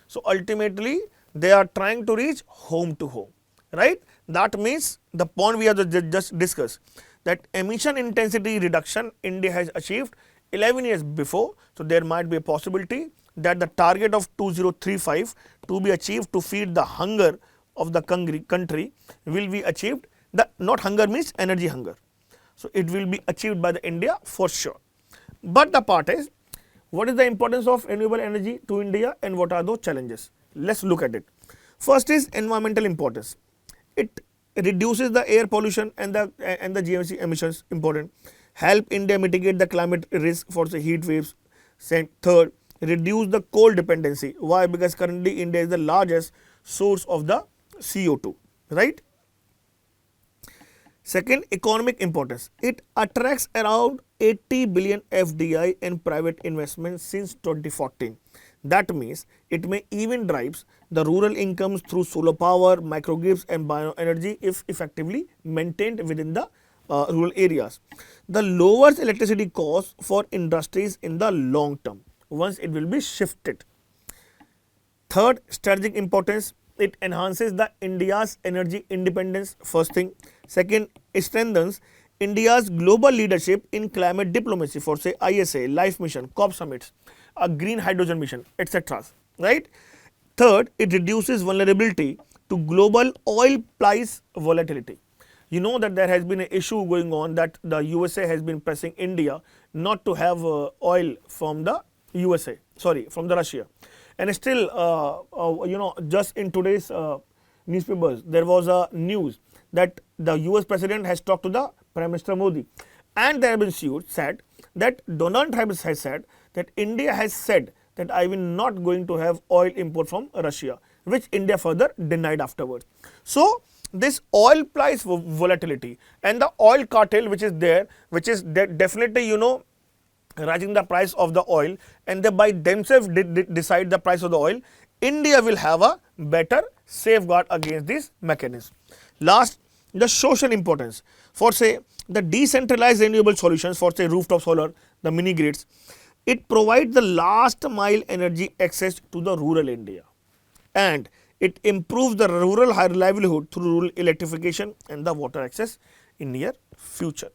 So ultimately they are trying to reach home to home, right? That means the point we have just discussed, that emission intensity reduction India has achieved 11 years before. So there might be a possibility that the target of 2035 to be achieved to feed the hunger of the country will be achieved. The not hunger means energy hunger. So it will be achieved by the India for sure. But the part is, what is the importance of renewable energy to India and what are those challenges? Let's look at it. First is environmental importance. It reduces the air pollution and the GMC emissions, important. Help India mitigate the climate risk for the heat waves. Third, reduce the coal dependency. Why? Because currently India is the largest source of the CO2, right? Second, economic importance. It attracts around 80 billion FDI and private investments since 2014. That means it may even drive the rural incomes through solar power, microgrids and bioenergy if effectively maintained within the rural areas. The lowers electricity costs for industries in the long term once it will be shifted. Third, strategic importance. It enhances the India's energy independence, first thing. Second, it strengthens India's global leadership in climate diplomacy for say ISA, Life Mission, COP summits, a green hydrogen mission, etc. Right? Third, it reduces vulnerability to global oil price volatility. You know that there has been an issue going on that the USA has been pressing India not to have oil from the USA, sorry, from the Russia. And still, just in today's newspapers, there was a news that the US president has talked to the Prime Minister Modi, and there have been said that Donald Trump has said that India has said that I will not going to have oil import from Russia, which India further denied afterwards. So this oil price volatility and the oil cartel which is there, which is definitely rising the price of the oil, and they by themselves decide the price of the oil, India will have a better safeguard against this mechanism. Last, the social importance. For say the decentralized renewable solutions, for say rooftop solar, the mini grids, it provides the last mile energy access to the rural India, and it improves the rural livelihood through rural electrification and the water access in near future.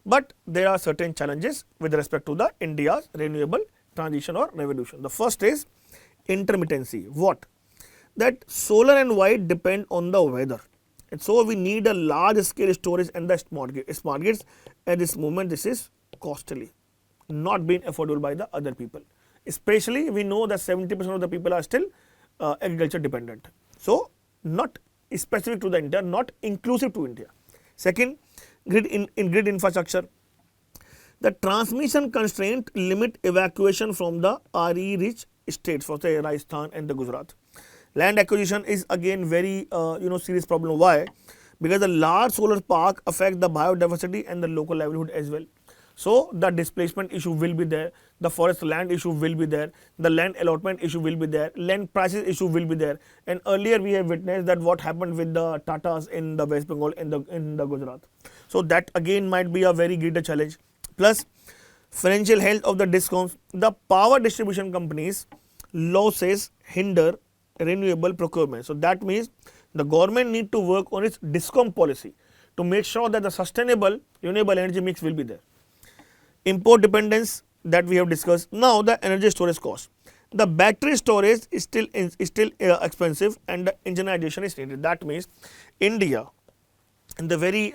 But there are certain challenges with respect to the India's renewable transition or revolution. The first is intermittency. What? That solar and wind depend on the weather, and so we need a large scale storage and the smart grids. At this moment, this is costly, not being affordable by the other people. Especially, we know that 70% of the people are still agriculture dependent. So, not specific to the India, not inclusive to India. Second, grid infrastructure. The transmission constraint limit evacuation from the RE rich states for say Rajasthan and the Gujarat. Land acquisition is again very serious problem. Why? Because the large solar park affect the biodiversity and the local livelihood as well. So the displacement issue will be there, the forest land issue will be there, the land allotment issue will be there, land prices issue will be there. And earlier we have witnessed that what happened with the Tatas in the West Bengal in the Gujarat. So that again might be a very greater challenge. Plus financial health of the discoms, the power distribution companies losses hinder renewable procurement. So that means the government need to work on its discom policy to make sure that the sustainable renewable energy mix will be there. Import dependence that we have discussed. Now the energy storage cost. The battery storage is still expensive and the indigenization is needed. That means India, in the very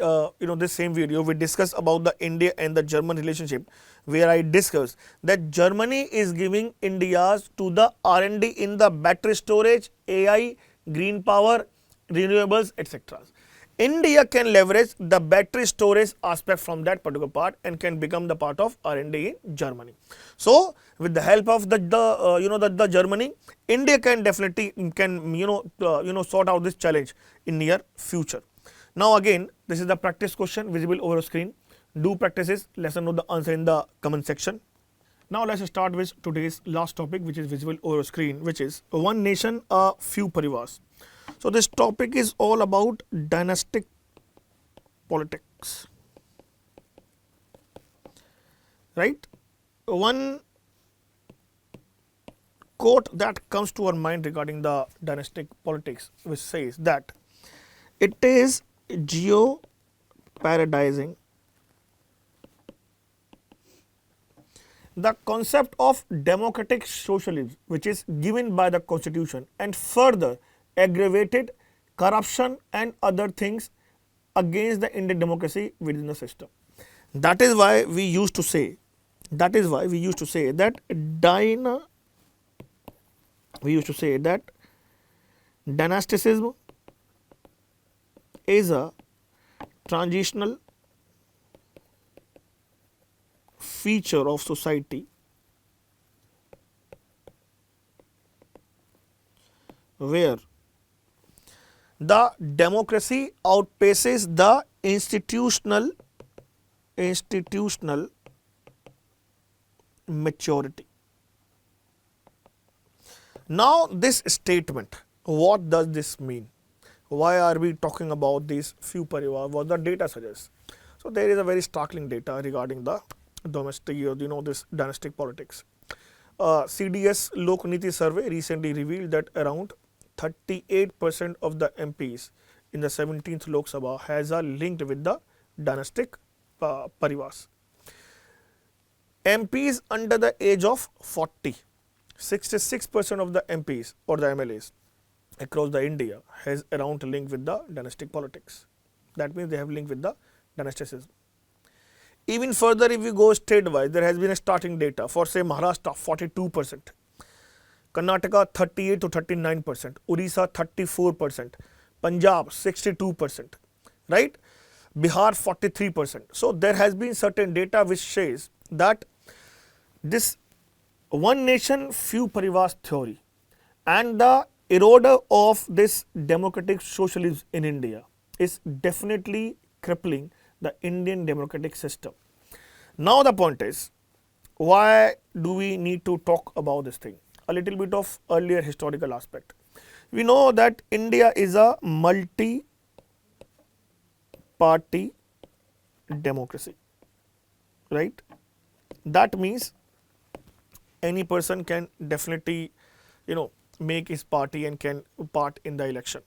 this same video we discussed about the India and the German relationship, where I discussed that Germany is giving India's to the R&D in the battery storage, AI, green power, renewables, etc. India can leverage the battery storage aspect from that particular part and can become the part of R&D in Germany. So with the help of the Germany, India can definitely sort out this challenge in near future. Now again, this is the practice question visible over screen. Do practices, let us know the answer in the comment section. Now let's start with today's last topic, which is visible over screen, which is one nation, a few Parivars. So this topic is all about dynastic politics, right? One quote that comes to our mind regarding the dynastic politics, which says that it is geo-paradising the concept of democratic socialism, which is given by the constitution, and further aggravated corruption and other things against the Indian democracy within the system. That is why we used to say, that dynasticism is a transitional feature of society where the democracy outpaces the institutional maturity. Now this statement, what does this mean? Why are we talking about these few Parivars? What the data suggests? So there is a very startling data regarding the domestic, this dynastic politics. CDS Lokniti survey recently revealed that around 38% of the MPs in the 17th Lok Sabha has a linked with the dynastic Parivars. MPs under the age of 40, 66% of the MPs or the MLAs across the India has around link with the dynastic politics. That means they have link with the dynasticism. Even further, if we go state-wise, there has been a starting data for say Maharashtra 42%, Karnataka 38 to 39%, Orissa 34%, Punjab 62%, right? Bihar 43%. So there has been certain data which says that this one nation few Parivars theory and the eroder of this democratic socialism in India is definitely crippling the Indian democratic system. Now the point is, why do we need to talk about this thing? A little bit of earlier historical aspect. We know that India is a multi-party democracy, right? That means any person can definitely, make his party and can part in the election.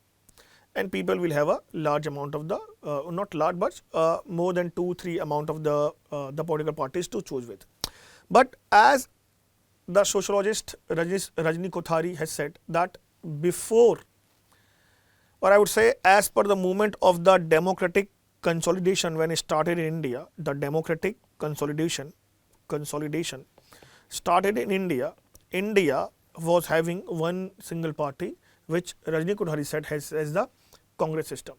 And people will have a large amount of the, not large, but more than 2-3 amount of the political parties to choose with. But as the sociologist Rajni Kothari has said that before, or I would say as per the movement of the democratic consolidation when it started in India, the democratic consolidation started in India. India was having one single party, which Rajni Kothari said has the Congress system.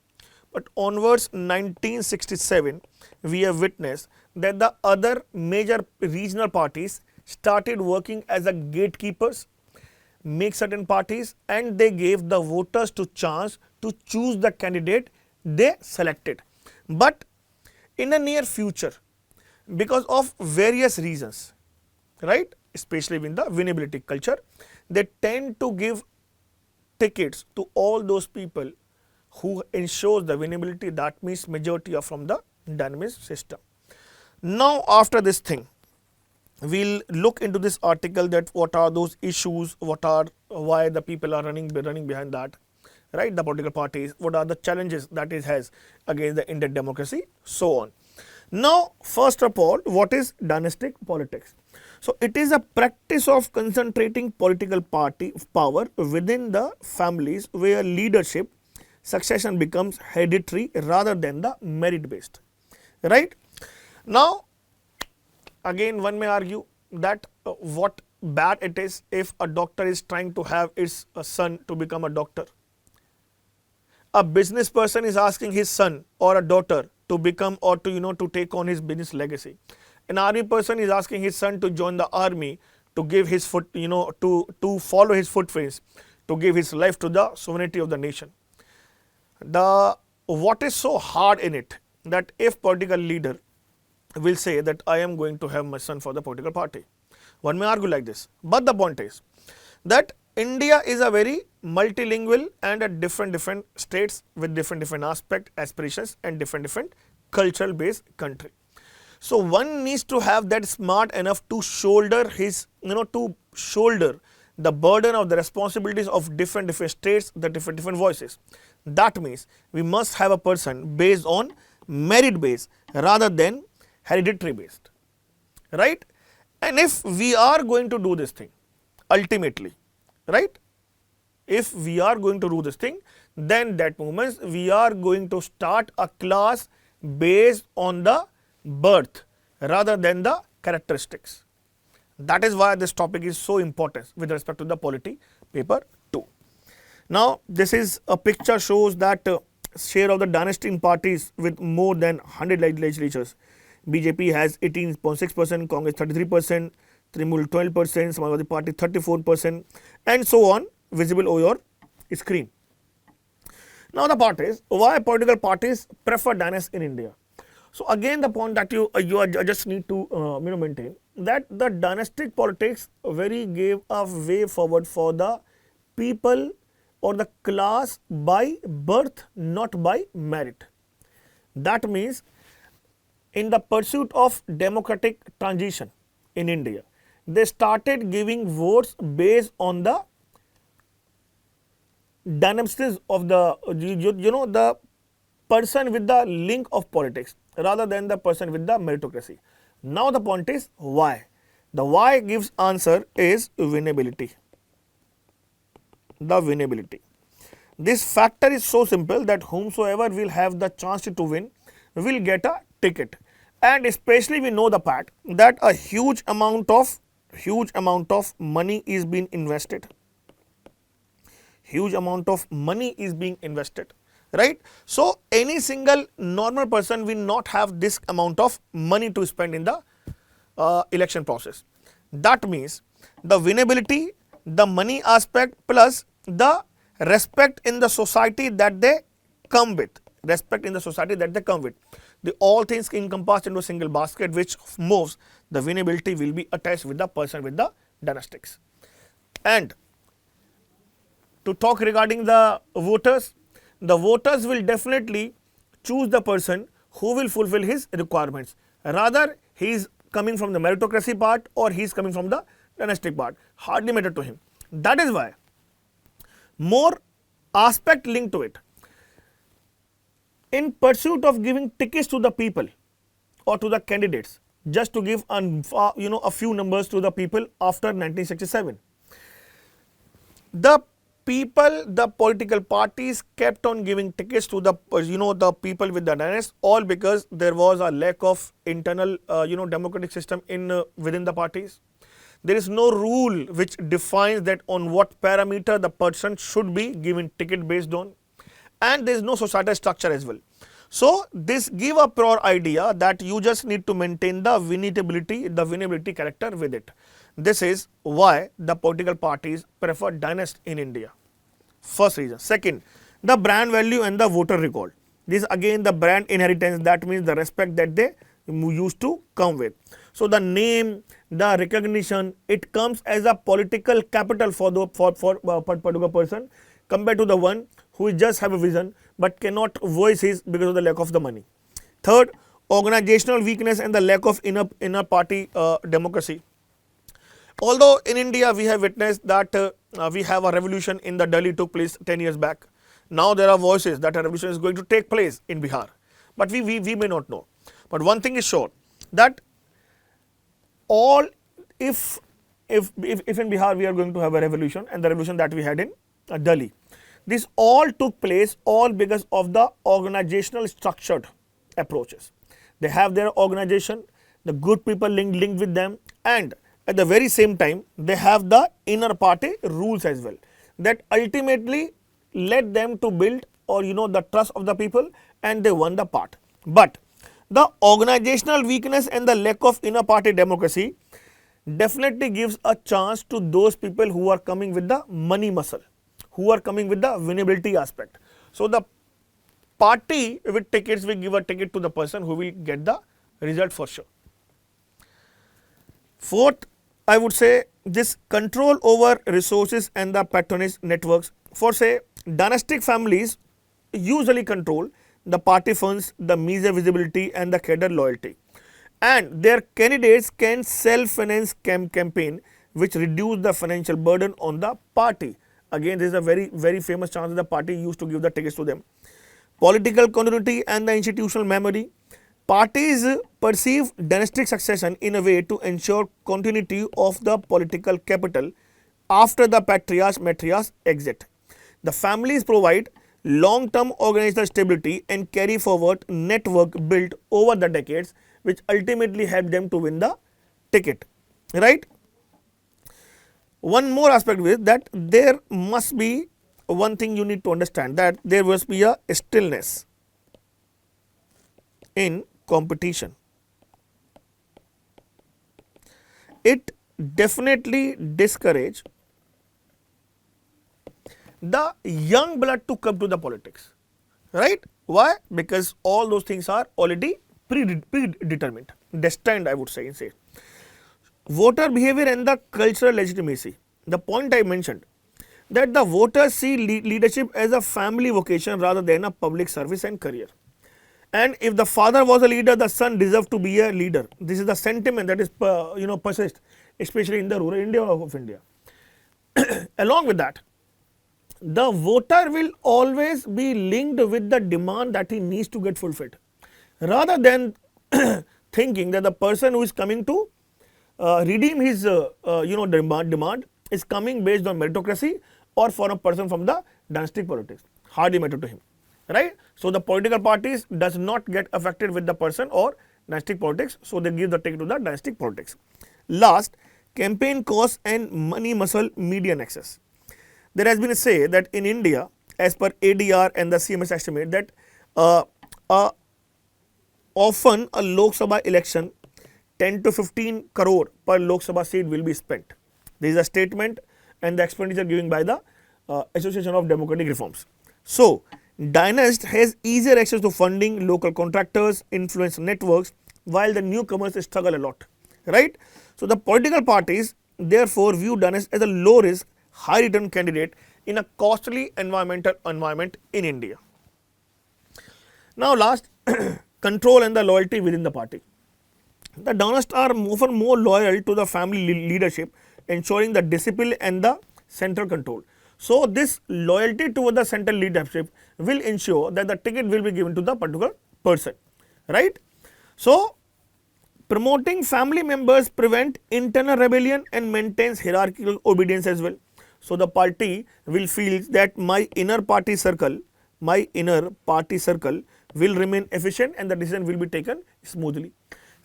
But onwards 1967, we have witnessed that the other major regional parties started working as a gatekeepers, make certain parties, and they gave the voters to chance to choose the candidate they selected. But in the near future, because of various reasons, right, especially in the winnability culture, they tend to give tickets to all those people who ensures the winnability, that means majority are from the dynamic system. Now after this thing, we'll look into this article that what are those issues, why the people are running behind that, right, the political parties, what are the challenges that it has against the Indian democracy, so on. Now first of all, what is dynastic politics? So it is a practice of concentrating political party power within the families where leadership succession becomes hereditary rather than the merit based, right? Now again one may argue that what bad it is if a doctor is trying to have his son to become a doctor. A business person is asking his son or a daughter to become or to to take on his business legacy. An army person is asking his son to join the army to give his foot, to follow his footprints, to give his life to the sovereignty of the nation. What is so hard in it that if political leader will say that I am going to have my son for the political party, one may argue like this. But the point is that India is a very multilingual and a different states with different aspect, aspirations and different cultural based country. So one needs to have that smart enough to shoulder his, to shoulder the burden of the responsibilities of different states, the different voices. That means we must have a person based on merit based rather than hereditary based, right? And if we are going to do this thing ultimately, right, if we are going to do this thing, then that means we are going to start a class based on the birth rather than the characteristics. That is why this topic is so important with respect to the polity paper 2. Now, this is a picture shows that share of the dynastic parties with more than 100 legislatures. BJP has 18.6%, Congress 33%, Trinamool 12%, Samajwadi Party 34%, and so on, visible over your screen. Now, the part is why political parties prefer dynasty in India. So, again the point that you just need to maintain that the dynastic politics gave a way forward for the people or the class by birth, not by merit. That means in the pursuit of democratic transition in India, they started giving votes based on the dynasties of the the person with the link of politics rather than the person with the meritocracy. Now the point is why. The why gives answer is winnability. The winnability. This factor is so simple that whomsoever will have the chance to win will get a ticket, and especially we know the part that a huge amount of money is being invested. Huge amount of money is being invested, right? So any single normal person will not have this amount of money to spend in the election process. That means the winnability, the money aspect plus the respect in the society that they come with, the all things encompassed into a single basket which moves, the winnability will be attached with the person with the dynastics. And to talk regarding the voters will definitely choose the person who will fulfill his requirements. Rather, he is coming from the meritocracy part or he is coming from the dynastic part, hardly matter to him. That is why more aspect linked to it. In pursuit of giving tickets to the people or to the candidates, just to give a few numbers to the people after 1967, the people, the political parties kept on giving tickets to the the people with the dynasty, all because there was a lack of internal democratic system in within the parties. There is no rule which defines that on what parameter the person should be given ticket based on, and there is no societal structure as well. So this give a pure idea that you just need to maintain the winnability character with it. This is why the political parties prefer dynasty in India. First reason. Second, the brand value and the voter recall. This again the brand inheritance, that means the respect that they used to come with. So the name, the recognition, it comes as a political capital for particular person compared to the one who just have a vision but cannot voice his because of the lack of the money. Third, organizational weakness and the lack of inner party democracy. Although in India we have witnessed that we have a revolution in the Delhi took place 10 years back. Now there are voices that a revolution is going to take place in Bihar, but we may not know. But one thing is sure that all if in Bihar we are going to have a revolution, and the revolution that we had in Delhi, this all took place all because of the organizational structured approaches. They have their organization, the good people linked with them, and at the very same time they have the inner party rules as well that ultimately led them to build or the trust of the people, and they won the part. But the organizational weakness and the lack of inner party democracy definitely gives a chance to those people who are coming with the money muscle, who are coming with the winnability aspect. So the party with tickets will give a ticket to the person who will get the result for sure. Fourth, I would say this control over resources and the patronage networks. For say dynastic families usually control the party funds, the media visibility and the cadre loyalty, and their candidates can self-finance campaign which reduce the financial burden on the party. Again, this is a very famous chance that the party used to give the tickets to them. Political continuity and the institutional memory. Parties perceive dynastic succession in a way to ensure continuity of the political capital after the matriarch's exit. The families provide long-term organizational stability and carry forward network built over the decades, which ultimately help them to win the ticket, right? One more aspect is that there must be one thing you need to understand, that there must be a stillness in competition. It definitely discourages the young blood to come to the politics, right? Why? Because all those things are already predetermined, destined, I would say. Voter behavior and the cultural legitimacy. The point I mentioned, that the voters see leadership as a family vocation rather than a public service and career. And if the father was a leader, the son deserved to be a leader. This is the sentiment that is persists, especially in the rural India of India. Along with that, the voter will always be linked with the demand that he needs to get fulfilled, rather than thinking that the person who is coming to redeem his demand is coming based on meritocracy or for a person from the dynastic politics. Hardly matter to him, right? So the political parties does not get affected with the person or dynastic politics, so they give the ticket to the dynastic politics. Last, campaign costs and money muscle media nexus. There has been a say that in India, as per ADR and the CMS estimate, that often a Lok Sabha election 10 to 15 crore per Lok Sabha seat will be spent. This is a statement and the expenditure given by the Association of Democratic Reforms. So, Dynast has easier access to funding, local contractors, influence networks, while the newcomers struggle a lot, right? So, the political parties therefore view Dynast as a low risk, high return candidate in a costly environment in India. Now, last, control and the loyalty within the party. The Dynasts are often more loyal to the family leadership, ensuring the discipline and the central control. So, this loyalty toward the central leadership will ensure that the ticket will be given to the particular person, right? So, promoting family members prevent internal rebellion and maintains hierarchical obedience as well. So, the party will feel that my inner party circle will remain efficient and the decision will be taken smoothly.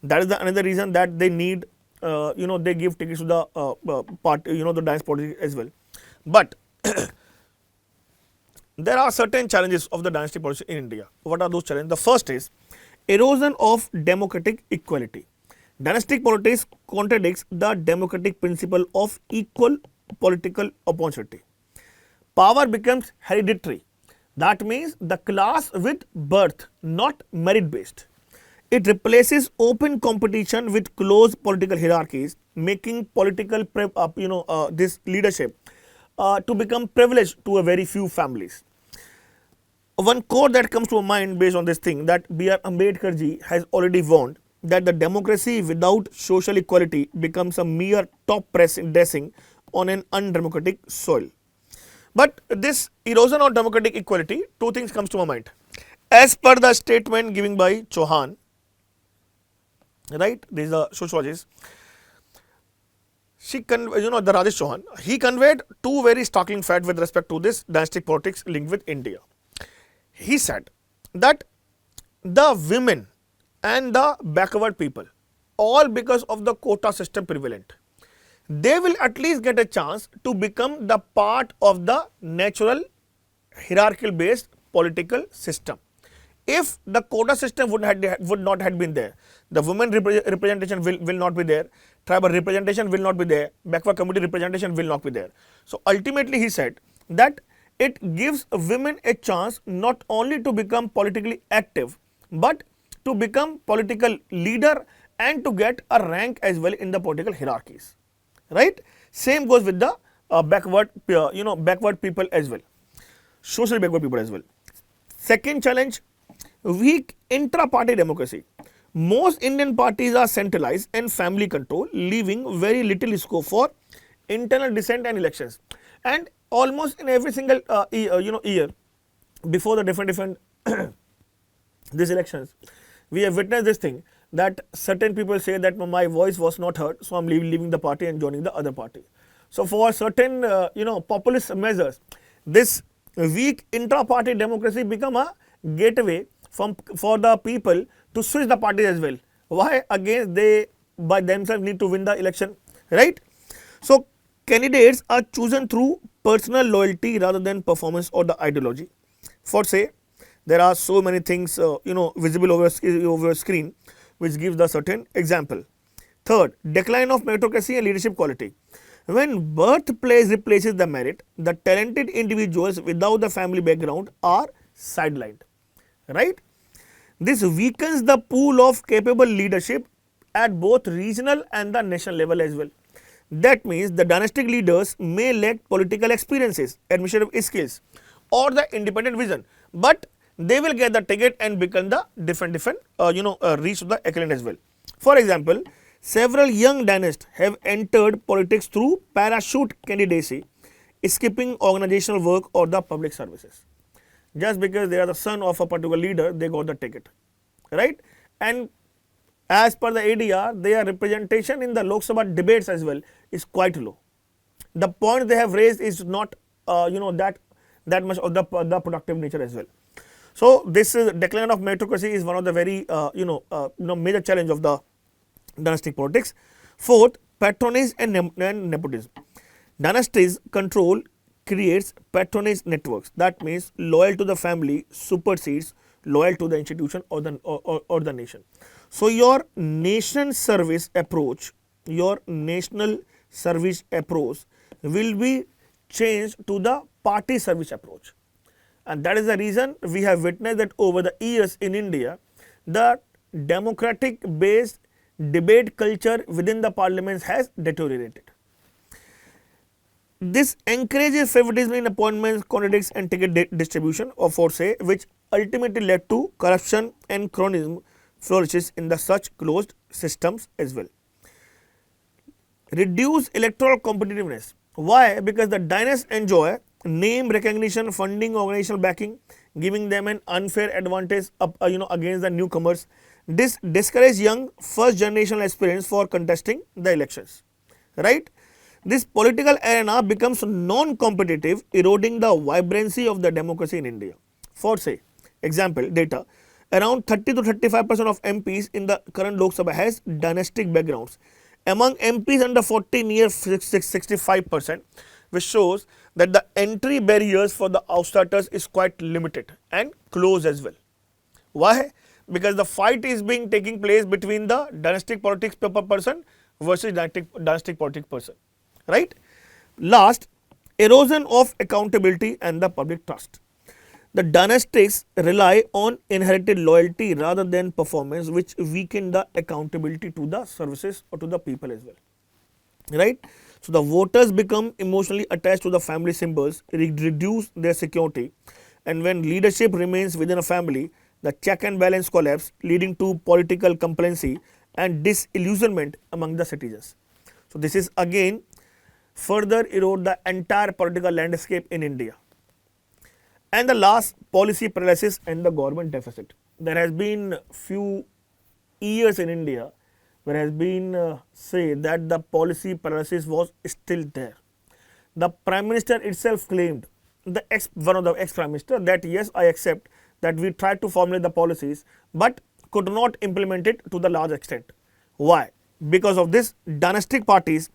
That is another reason that they need, they give tickets to the party, the dance party as well. But there are certain challenges of the dynastic politics in India. What are those challenges? The first is erosion of democratic equality. Dynastic politics contradicts the democratic principle of equal political opportunity. Power becomes hereditary. That means the class with birth, not merit based. It replaces open competition with closed political hierarchies, making political this leadership to become privileged to a very few families. One quote that comes to mind based on this thing, that B.R. Ambedkar ji has already warned that the democracy without social equality becomes a mere top dressing on an undemocratic soil. But this erosion of democratic equality, two things comes to my mind. As per the statement given by Chauhan, right, this is a sociologist, the Rajesh Chauhan, he conveyed two very startling facts with respect to this dynastic politics linked with India. He said that the women and the backward people, all because of the quota system prevalent, they will at least get a chance to become the part of the natural hierarchical based political system. If the quota system would not have been there, the women representation will not be there, tribal representation will not be there, backward community representation will not be there. So, ultimately he said that it gives women a chance not only to become politically active, but to become political leader and to get a rank as well in the political hierarchies, right? Same goes with the backward people as well, socially backward people as well. Second challenge, weak intra-party democracy. Most Indian parties are centralized and family controlled, leaving very little scope for internal dissent and elections. And almost in every single year before the different these elections, we have witnessed this thing that certain people say that my voice was not heard, so I'm leaving the party and joining the other party. So for certain populist measures, this weak intra-party democracy become a gateway for the people to switch the party as well. Why? Again, they by themselves need to win the election, right? So candidates are chosen through personal loyalty rather than performance or the ideology. For say, there are so many things visible over a screen, which gives the certain example. Third, decline of meritocracy and leadership quality. When birthplace replaces the merit, the talented individuals without the family background are sidelined, right? This weakens the pool of capable leadership at both regional and the national level as well. That means the dynastic leaders may lack political experiences, administrative skills, or the independent vision, but they will get the ticket and become the different reach the echelon as well. For example, several young dynasts have entered politics through parachute candidacy, skipping organizational work or the public services. Just because they are the son of a particular leader, they got the ticket, right? And as per the ADR, their representation in the Lok Sabha debates as well is quite low. The point they have raised is not that much of the productive nature as well. So this decline of meritocracy is one of the very major challenge of the dynastic politics. Fourth, patronage and nepotism. Dynasty's control creates patronage networks. That means loyal to the family supersedes loyal to the institution or the nation. So your national service approach will be changed to the party service approach. And that is the reason we have witnessed that over the years in India, the democratic based debate culture within the parliaments has deteriorated. This encourages favoritism in appointments, contradicts and ticket distribution of force, which ultimately led to corruption and cronyism flourishes in the such closed systems as well. Reduce electoral competitiveness. Why? Because the dynasts enjoy name recognition, funding, organizational backing, giving them an unfair advantage against the newcomers. This discourages young first generation aspirants for contesting the elections, right? This political arena becomes non-competitive, eroding the vibrancy of the democracy in India. For say, example, data, around 30 to 35% of MPs in the current Lok Sabha has dynastic backgrounds. Among MPs under 40, near 65%, which shows that the entry barriers for the outsiders is quite limited and close as well. Why? Because the fight is being taking place between the dynastic politics person versus dynastic politics person, right? Last, erosion of accountability and the public trust. The dynastics rely on inherited loyalty rather than performance, which weaken the accountability to the services or to the people as well, right? So the voters become emotionally attached to the family symbols, reduce their security, and when leadership remains within a family, the check and balance collapse, leading to political complacency and disillusionment among the citizens. So this is again further erode the entire political landscape in India. And the last, policy paralysis and the government deficit. There has been few years in India where has been say that the policy paralysis was still there. The Prime Minister itself claimed, one of the ex-Prime Minister, that yes, I accept that we tried to formulate the policies but could not implement it to the large extent. Why? Because of this, dynastic parties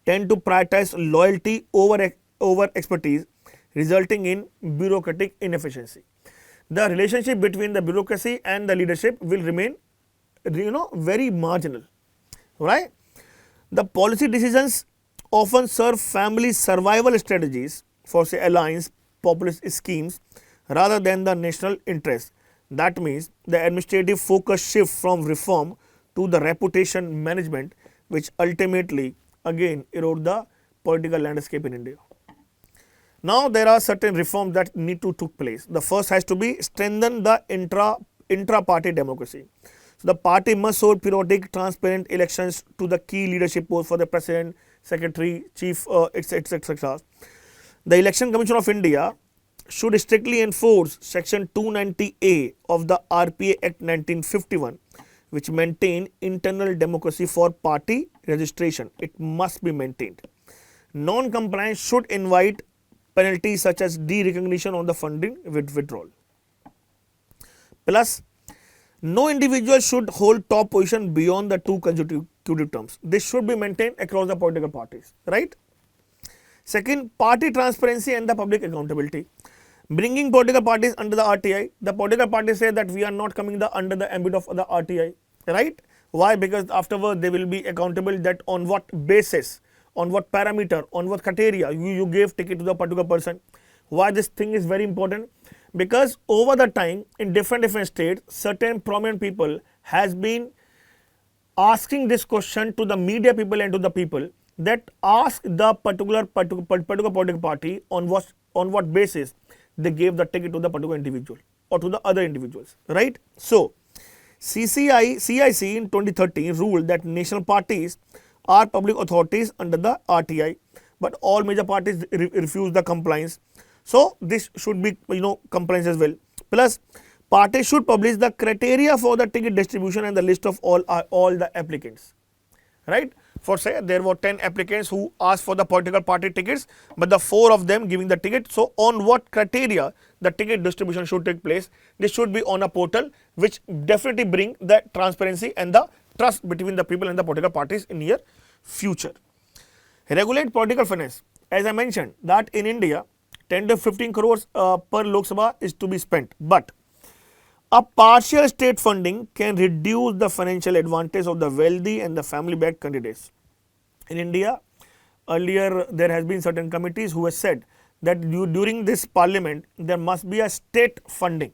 tend to prioritize loyalty over expertise, resulting in bureaucratic inefficiency. The relationship between the bureaucracy and the leadership will remain very marginal, right? The policy decisions often serve family survival strategies for say alliance populist schemes rather than the national interest. That means the administrative focus shifts from reform to the reputation management, which ultimately again erode the political landscape in India. Now there are certain reforms that need to take place. The first has to be strengthen the intra-party democracy. So the party must hold periodic, transparent elections to the key leadership posts for the president, secretary, chief, etc. etc. The Election Commission of India should strictly enforce Section 290A of the RPA Act 1951, which maintain internal democracy for party registration. It must be maintained. Non-compliance should invite penalties such as derecognition on the funding withdrawal. Plus, no individual should hold top position beyond the 2 consecutive terms. This should be maintained across the political parties, right? Second, party transparency and the public accountability. Bringing political parties under the RTI, the political parties say that we are not coming under the ambit of the RTI, right? Why? Because afterward they will be accountable that on what basis, on what parameter, on what criteria you gave ticket to the particular person. Why this thing is very important? Because over the time in different states, certain prominent people has been asking this question to the media people and to the people that ask the particular political party on what basis they gave the ticket to the particular individual or to the other individuals, right? So, CIC in 2013 ruled that national parties are public authorities under the RTI, but all major parties refuse the compliance. So, this should be compliance as well. Plus, parties should publish the criteria for the ticket distribution and the list of all the applicants, right? For say there were 10 applicants who asked for the political party tickets, but the 4 of them giving the ticket. So, on what criteria the ticket distribution should take place? This should be on a portal which definitely bring the transparency and the trust between the people and the political parties in near future. Regulate political finance. As I mentioned that in India 10 to 15 crores per Lok Sabha is to be spent, but a partial state funding can reduce the financial advantage of the wealthy and the family-backed candidates. In India, earlier there has been certain committees who have said that during this parliament there must be a state funding.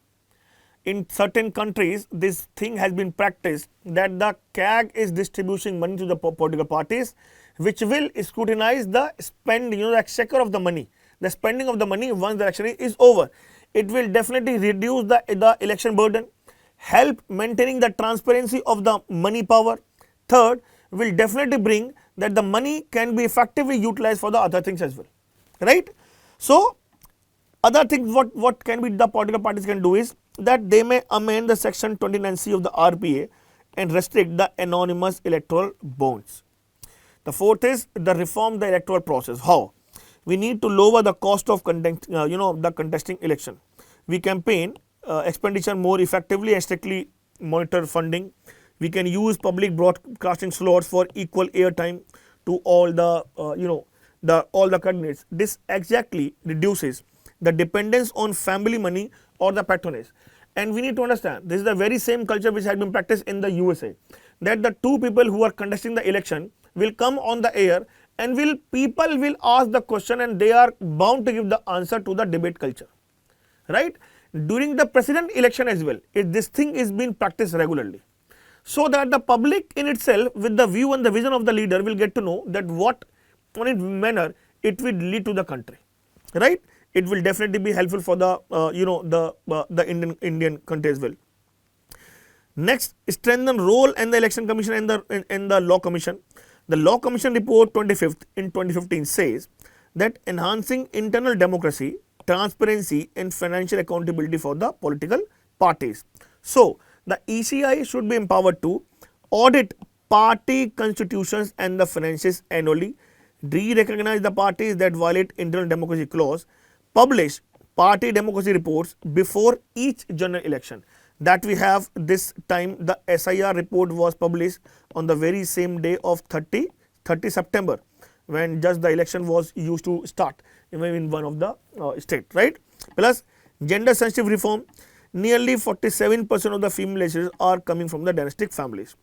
In certain countries, this thing has been practiced that the CAG is distributing money to the political parties, which will scrutinize the spending, the exchequer of the money, the spending of the money once the election is over. It will definitely reduce the election burden, help maintaining the transparency of the money power. Third, will definitely bring that the money can be effectively utilized for the other things as well, right? So, other things what can be the political parties can do is that they may amend the section 29C of the RPA and restrict the anonymous electoral bonds. The fourth is the reform the electoral process. How? We need to lower the cost of the contesting election. We campaign expenditure more effectively and strictly monitor funding. We can use public broadcasting slots for equal airtime to all the all the candidates. This exactly reduces the dependence on family money or the patronage. And we need to understand this is the very same culture which has been practiced in the USA, that the 2 people who are contesting the election will come on the air and people will ask the question and they are bound to give the answer to the debate culture, right? During the president election as well, this thing is being practiced regularly, so that the public in itself with the view and the vision of the leader will get to know that what on its manner it will lead to the country, right? It will definitely be helpful for the the Indian country as well. Next, strengthen role and the election commission and the law commission. The law commission report 25th in 2015 says that enhancing internal democracy, transparency and financial accountability for the political parties. So, the ECI should be empowered to audit party constitutions and the finances annually, re-recognize the parties that violate internal democracy clause, publish party democracy reports before each general election. That we have this time the SIR report was published on the very same day of 30 September, when just the election was used to start in one of the state, right? Plus, gender sensitive reform. Nearly 47% of the female legislators are coming from the dynastic families,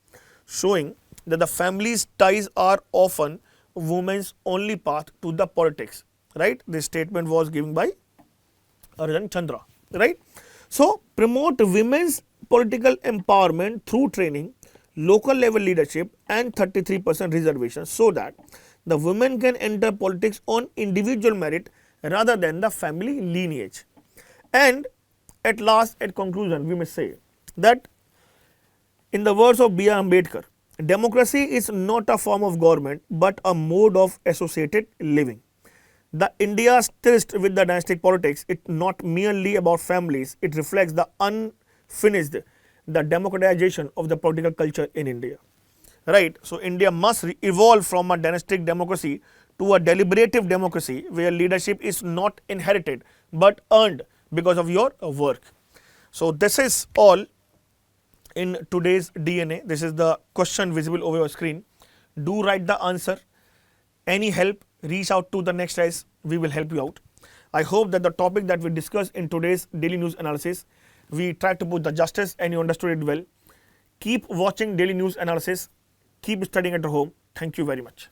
showing that the family's ties are often women's only path to the politics, right? This statement was given by Arjun Chandra, right? So, promote women's political empowerment through training, local level leadership and 33% reservation, so that the women can enter politics on individual merit rather than the family lineage. And at conclusion, we may say that in the words of B.R. Ambedkar, democracy is not a form of government but a mode of associated living. The India's tryst with the dynastic politics is not merely about families, it reflects the unfinished, the democratization of the political culture in India. Right? So, India must evolve from a dynastic democracy to a deliberative democracy where leadership is not inherited but earned because of your work. So, this is all in today's DNA. This is the question visible over your screen. Do write the answer. Any help, reach out to the next guys. We will help you out. I hope that the topic that we discussed in today's daily news analysis, we tried to put the justice and you understood it well. Keep watching daily news analysis. Keep studying at home. Thank you very much.